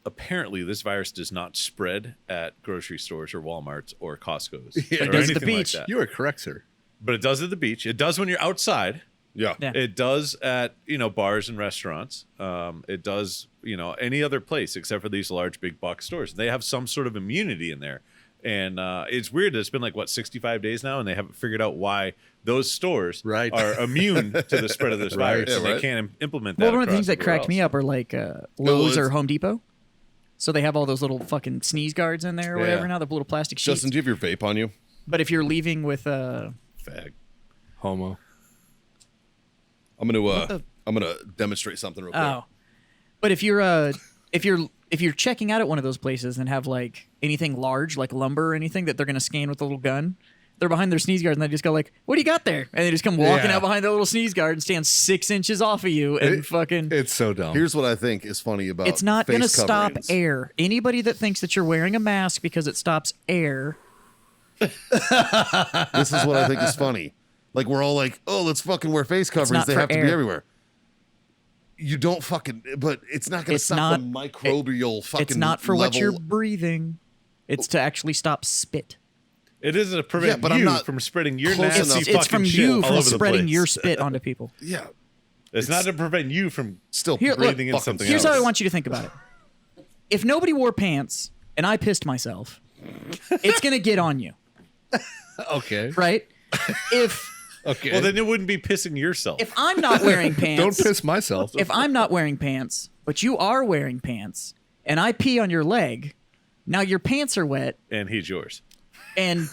apparently this virus does not spread at grocery stores or Walmarts or Costco's. Yeah, or it does at the anything like beach. that. You are correct, sir. But it does at the beach. It does when you're outside. yeah. Yeah. It does at bars and restaurants. It does any other place except for these large big box stores. They have some sort of immunity in there, and it's weird that it's been like 65 days now, and they haven't figured out why those stores Right. are immune to the spread of this virus. Yeah, and right. They can't implement that. Well, one of the things across that cracked me everywhere up are like Lowe's or it's- Home Depot. So they have all those little fucking sneeze guards in there or whatever Yeah. now, the little plastic sheets. Justin, do you have your vape on you? But if you're leaving with else. Fag. Homo. I'm gonna the- I'm gonna demonstrate something real quick. but if you're checking out at one of those places and have like anything large like lumber or anything that they're gonna scan with a little gun, they're behind their sneeze guard and they just go like, "What do you got there?" And they just come walking Yeah. out behind their little sneeze guard and stand 6 inches off of you and fucking. It's so dumb. Here's what I think is funny about It's not face going to stop coverings. air. Anybody that thinks that you're wearing a mask because it stops air, This is what I think is funny. Like we're all like, oh, let's fucking wear face coverings. not They for have to air. be everywhere. You don't fucking, but it's not going to It's stop the not- microbial fucking. it's not for what you're level. breathing. It's to actually stop spit. It is to prevent but I'm you not from spreading your close nasty enough. fucking It's from shit you all from over the spreading place. your spit onto people. Yeah, It's not to prevent you from still Here, look, breathing in fucking something Here's else. how I want you to think about it. If nobody wore pants and I pissed myself, it's going to get on you, okay. right? If Okay. Well, then it wouldn't be pissing yourself. if I'm not wearing don't pants, piss myself. if I'm not wearing pants, but you are wearing pants, and I pee on your leg, now your pants are wet, and he's yours. and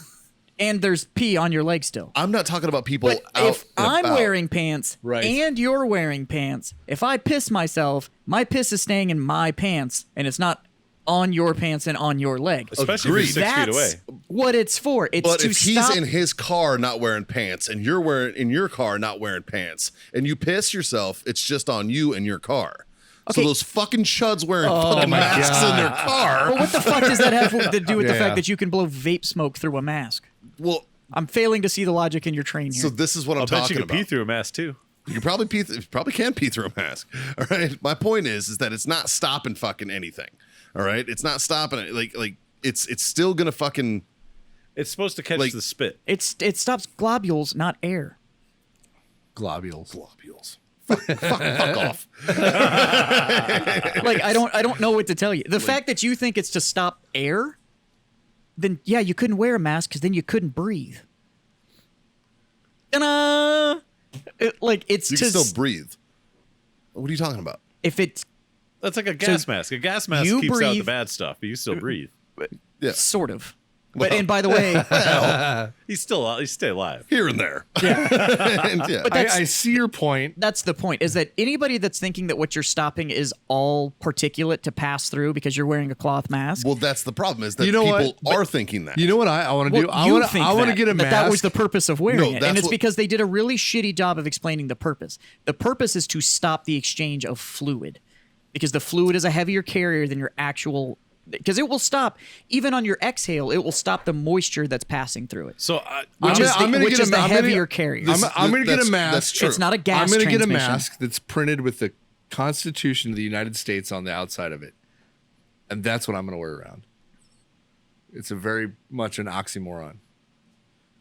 there's pee on your leg still. I'm not talking about people But out if and I'm about. wearing pants Right. and you're wearing pants, if I piss myself, my piss is staying in my pants, and it's not on your pants and on your leg. Especially Agreed. if you're 6 feet That's away. what it's for. It's But to if he's stop. in his car not wearing pants and you're wearing in your car not wearing pants and you piss yourself, it's just on you and your car. So Okay. those fucking chuds wearing fucking masks in their car. Well, what the fuck does that have to do with the Yeah. fact that you can blow vape smoke through a mask? Well, I'm failing to see the logic in your train here. so this is what I'm I'll bet you talking can about. pee through a mask too. You can probably can pee through a mask. All right. My point is that it's not stopping fucking anything. All right. It's not stopping it. Like it's still gonna fucking. It's supposed to catch Like- the spit. it stops globules, not air. Globules. Fuck off. Like I don't know what to tell you. The fact that you think it's to stop air, then yeah, you couldn't wear a mask because then you couldn't breathe. Ta-da! It's You to can still breathe. What are you talking about? if it's That's like a gas mask. A gas mask you keeps out the breathe- bad stuff, but you still breathe. Yeah. sort of. But and by the way, He's still alive. Here and there. And, yeah. But that's- I see your point. that's the point. Is that anybody that's thinking that what you're stopping is all particulate to pass through because you're wearing a cloth mask? Well, that's the problem. Is that You know people what? are thinking that. You know what I want to do? Well, I you want think to that, get a but mask. that was the purpose of wearing No, it, and that's it's what- because they did a really shitty job of explaining the purpose. The purpose is to stop the exchange of fluid, because the fluid is a heavier carrier than your actual. Because it will stop, even on your exhale, it will stop the moisture that's passing through it. So Which is the heavier carrier. I'm going to get a That's mask. true. It's not a gas I'm going to get a transmission. mask that's printed with the Constitution of the United States on the outside of it, and that's what I'm going to wear around. It's a very much an oxymoron.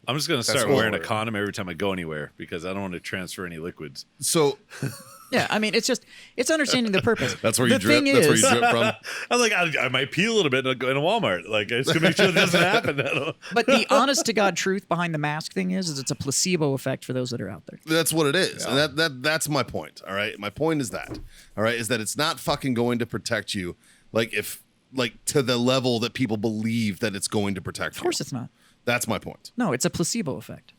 I'm just gonna start what wearing a we're- condom every time I go anywhere because I don't want to transfer any liquids. So Yeah, I mean, it's understanding the purpose. that's where you the drip. thing That's where is, you drip from. I'm like, I might pee a little bit in a Walmart. Like, I just to make sure that doesn't happen. I don't- but the honest to God truth behind the mask thing is it's a placebo effect for those that are out there. That's what it is. And that's my point. All right. My point is that. All right, is that it's not fucking going to protect you to the level that people believe that it's going to protect you. Of course, it's not. That's my point. No, it's a placebo effect.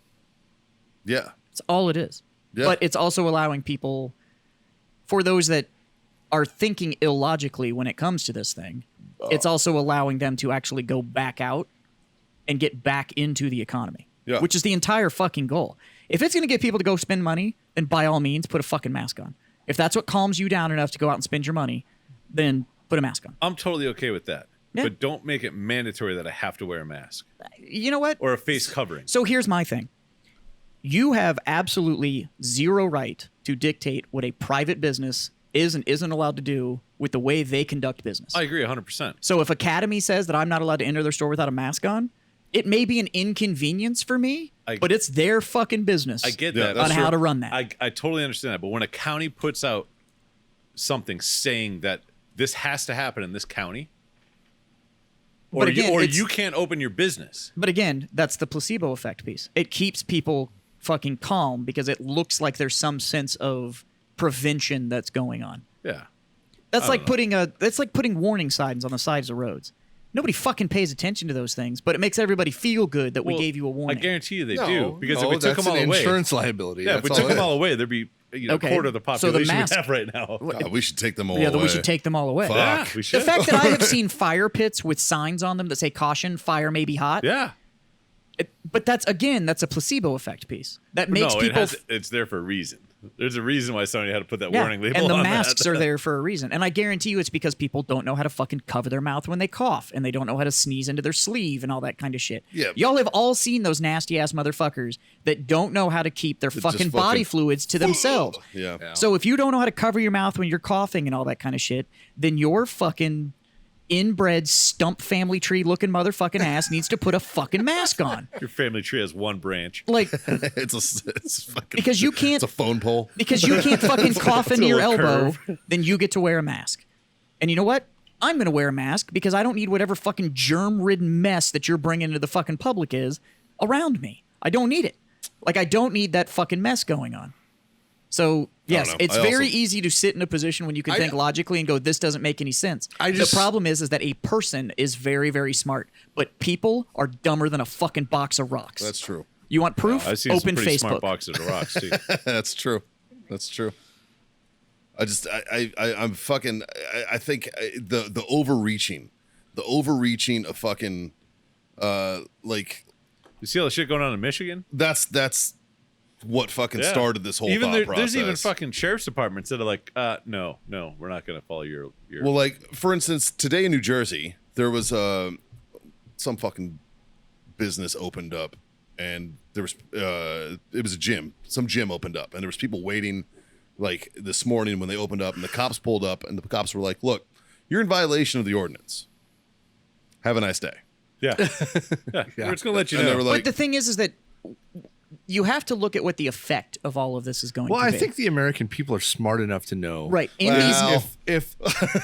Yeah. It's all it is. Yeah. But it's also allowing people, for those that are thinking illogically when it comes to this thing, it's also allowing them to actually go back out and get back into the economy, Yeah. which is the entire fucking goal. If it's going to get people to go spend money, then by all means, put a fucking mask on. If that's what calms you down enough to go out and spend your money, then put a mask on. I'm totally okay with that. Yeah. But don't make it mandatory that I have to wear a mask You know what? or a face covering. So here's my thing. You have absolutely zero right to dictate what a private business is and isn't allowed to do with the way they conduct business. I agree 100%. So if Academy says that I'm not allowed to enter their store without a mask on, it may be an inconvenience for me, but it's their fucking business I get Yeah, that. that's on true. how to run that. I totally understand that. But when a county puts out something saying that this has to happen in this county, But again, it's- you can't open your business. But again, that's the placebo effect piece. It keeps people fucking calm because it looks like there's some sense of prevention that's going on. Yeah. That's I like don't know. putting warning signs on the sides of roads. Nobody fucking pays attention to those things, but it makes everybody feel good that we Well, gave you a warning. I guarantee you they No, do. Because no, if we took that's them all an away. insurance liability. Yeah, if we That's took all them it all is. away, there'd be a Okay, quarter of the so the population mask- we have right now. God, we should take them all yeah, away. that we should take them all away. Fuck. Yeah, we The should. fact that I have seen fire pits with signs on them that say "Caution, fire may be hot." Yeah. But that's a placebo effect piece that makes No, people. it's there for a reason. There's a reason why somebody had to put that Yeah, warning label and the on masks that. are there for a reason. And I guarantee you it's because people don't know how to fucking cover their mouth when they cough, and they don't know how to sneeze into their sleeve and all that kind of shit. Yeah. Y'all have all seen those nasty ass motherfuckers that don't know how to keep their just fucking body fucking- fluids to themselves. Yeah. So if you don't know how to cover your mouth when you're coughing and all that kind of shit, then your fucking inbred stump family tree looking motherfucking ass needs to put a fucking mask on. Your family tree has one branch. Like, it's fucking because you can't It's a phone pole. because you can't fucking cough into a your little elbow, curve. then you get to wear a mask. And you know what? I'm going to wear a mask because I don't need whatever fucking germ-ridden mess that you're bringing to the fucking public is around me. I don't need it. Like, I don't need that fucking mess going on. So, yes, know. it's I very also- easy to sit in a position when you can think logically and go, this doesn't make any sense. The problem is that a person is very, very smart, but people are dumber than a fucking box of rocks. That's true. You want proof? I've seen Open some pretty Facebook. smart boxes of rocks too. That's true. That's true. I'm fucking. I think the overreaching of fucking, like You see all the shit going on in Michigan? that's what fucking Yeah. started this whole even thought process. there's even fucking sheriff's departments that are like, no, we're not going to follow your. Well, like for instance, today in New Jersey, there was some fucking business opened up, and there was it was a gym. Some gym opened up, and there was people waiting, like this morning when they opened up, and the cops pulled up, and the cops were like, "Look, you're in violation of the ordinance. Have a nice day." yeah. We're just going to let you And they know. were But like, the thing is that you have to look at what the effect of all of this is going Well, to I be. think the American people are smart enough to know. Right. In Well, If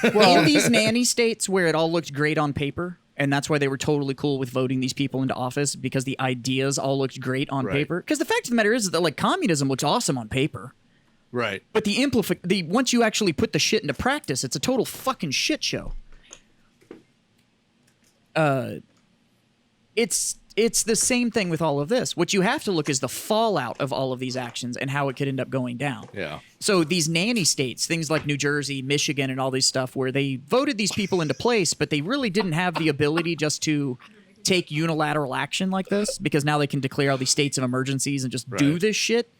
in these nanny states where it all looked great on paper, and that's why they were totally cool with voting these people into office, because the ideas all looked great on Right. paper. Because the fact of the matter is that like communism looks awesome on paper, right. but the once you actually put the shit into practice, it's a total fucking shit show. It's the same thing with all of this. What you have to look is the fallout of all of these actions and how it could end up going down. Yeah. So these nanny states, things like New Jersey, Michigan, and all these stuff, where they voted these people into place, but they really didn't have the ability just to take unilateral action like this, because now they can declare all these states of emergencies and just do Right. this shit.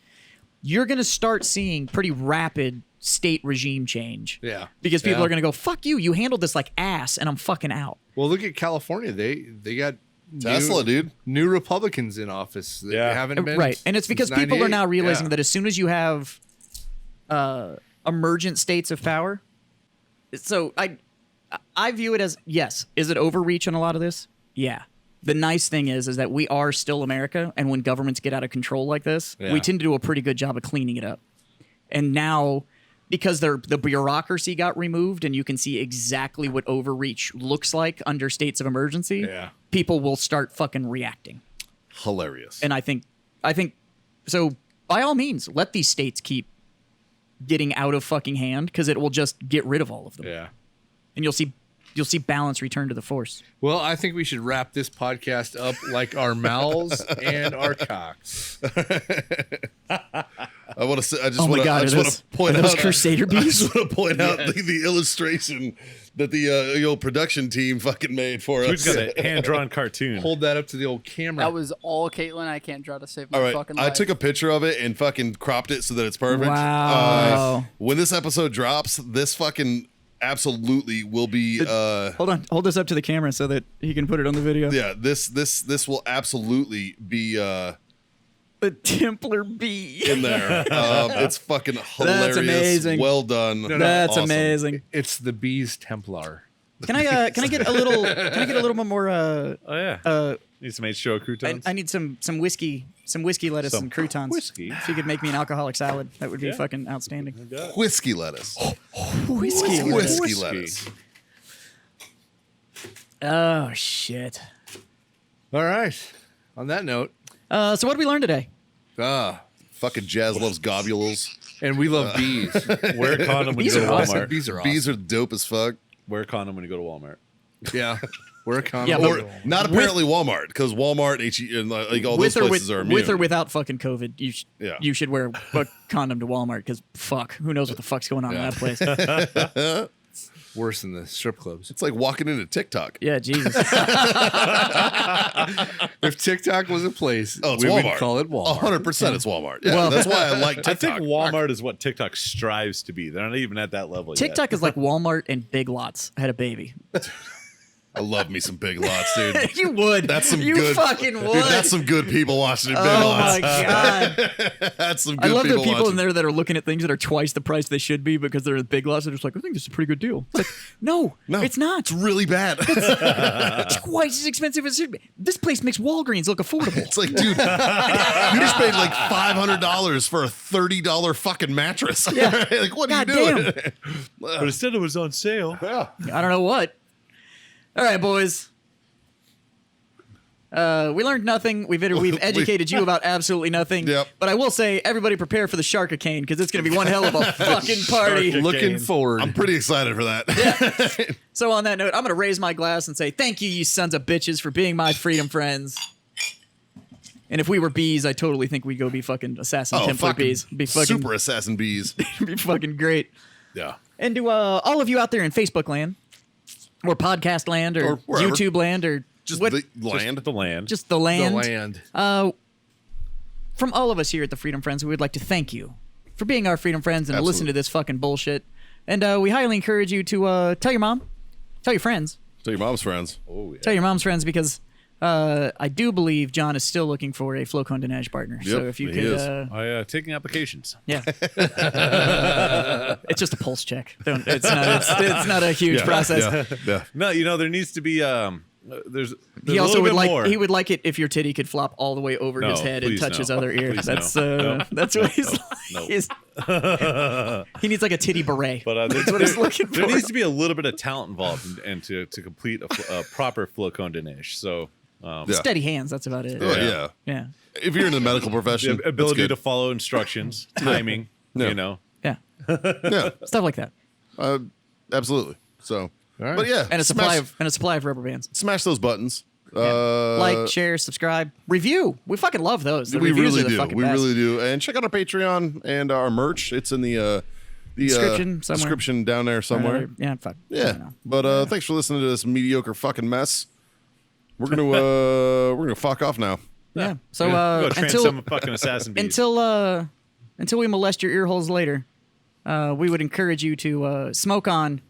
You're going to start seeing pretty rapid state regime change. Yeah. Because people Yeah. are going to go, fuck you, you handled this like ass, and I'm fucking out. Well, look at California. They got Tesla, dude. new Republicans in office. They Yeah. haven't been Right. And it's because since people are now 98. realizing Yeah. that as soon as you have emergent states of power, so I view it as, yes, is it overreach on a lot of this? Yeah. The nice thing is that we are still America, and when governments get out of control like this, Yeah. we tend to do a pretty good job of cleaning it up. And now, because the bureaucracy got removed and you can see exactly what overreach looks like under states of emergency, Yeah. people will start fucking reacting. hilarious. And I think so. By all means, let these states keep getting out of fucking hand, because it will just get rid of all of them, Yeah. and you'll see balance return to the force. Well, I think we should wrap this podcast up like our mouths and our cocks. I want to say, I just Oh my want to, God, I just are want those- to point are out, those Crusader I bees? just want to point out the illustration that the old production team fucking made for We us. just got a hand-drawn cartoon. Hold that up to the old camera. That was all Caitlin. I can't draw to save my All right, fucking I life. took a picture of it and fucking cropped it so that it's perfect. Wow. When this episode drops, this fucking absolutely will be. Hold on, hold this up to the camera so that he can put it on the video. Yeah, this will absolutely be The Templar bee. in there. It's fucking hilarious. amazing. Well done. That's Awesome. amazing. It's the bees Templar. Can I get a little? Can I get a little bit more? Oh yeah. Need some H2O croutons. I need some whiskey lettuce Some and croutons. whiskey? If you could make me an alcoholic salad, that would be fucking outstanding. Whiskey lettuce. Whiskey. Whiskey lettuce. Oh shit. All right. On that note, So what did we learn today? Fucking Jazz loves globules. and we love bees. Wear a condom when you These go to are awesome. Walmart. Bees are awesome. Bees are dope as fuck. Wear a condom when you go to Walmart. Yeah. We're a condom. Yeah, but- Or not apparently Walmart, because Walmart, HE, and like all those places are immune. with or without fucking COVID, Yeah. you should wear a condom to Walmart, because fuck, who knows what the fuck's going on in that place? Worse than the strip clubs. It's like walking into TikTok. Yeah, Jesus. If TikTok was a place, Oh, it's we Walmart. would call it Walmart. 100% it's Walmart. Yeah, Well- that's why I like TikTok. I think Walmart is what TikTok strives to be. They're not even at that level TikTok is like Walmart and Big Lots had a baby. I love me some Big Lots, dude. You would. That's some you good. fucking would. Dude, that's some good people watching it. Big oh Lots. my god. That's some I good love the people people watching. in there that are looking at things that are twice the price they should be because they're at Big Lots. They're just like, I think this is a pretty good deal. It's like, no, it's not. It's really bad. It's twice as expensive as it should be. This place makes Walgreens look affordable. It's like, dude, you just paid like $500 for a $30 fucking mattress. Yeah. Like, what are God you doing? damn. But instead it was on sale. Yeah. I don't know what. All right, boys. We learned nothing. We've educated you about absolutely nothing. Yep. But I will say, everybody prepare for the Sharkicane, because it's going to be one hell of a fucking party. Sharkicane. Looking forward. I'm pretty excited for that. So on that note, I'm going to raise my glass and say thank you, you sons of bitches, for being my freedom friends. And if we were bees, I totally think we'd go be fucking assassin Templar fucking bees. Be fucking super assassin bees. be fucking great. Yeah. And to all of you out there in Facebook land, or podcast land, Or or wherever. YouTube land, or Just what, the land. Just the land. just the land. the land. from all of us here at the Freedom Friends, we would like to thank you for being our Freedom Friends and to listen to this fucking bullshit. And we highly encourage you to tell your mom, tell your friends, Tell your mom's friends. Oh, yeah. tell your mom's friends, because I do believe John is still looking for a Flow Condonage partner. So Yep, if you he could, is. Taking applications. yeah, it's just a pulse check. It's not a huge process. Yeah. No, there needs to be there's He a also little would bit like more. he would like it if your titty could flop all the way over his No, head and please touch no. his other ear. Please That's no. that's what he's No. he's- he needs like a titty beret. But That's what he's looking there for. needs to be a little bit of talent involved and to complete a proper flow cone dish. So Yeah. Steady hands. That's about it. Oh, yeah. Yeah. If you're in the medical profession, the ability that's to good. follow instructions, timing, Yeah. you know. Yeah. Yeah, Stuff like that. absolutely. So, right. but yeah, And a supply of rubber bands. smash those buttons. Like, share, subscribe, review. We fucking love those. The we reviews really are the do. fucking We best. really do. And check out our Patreon and our merch. It's in the Description somewhere. description down there somewhere. Yeah, fuck. I Yeah. don't know. But thanks for listening to this mediocre fucking mess. We're gonna we're gonna fuck off now. Yeah. So Go train until some fucking assassin bees. until we molest your ear holes later, we would encourage you to smoke on,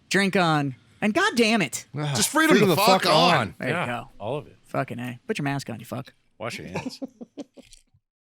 drink on, and god damn it, Just freedom, to fuck on. there you go. all of it. Fucking A. Put your mask on, you fuck. Wash your hands.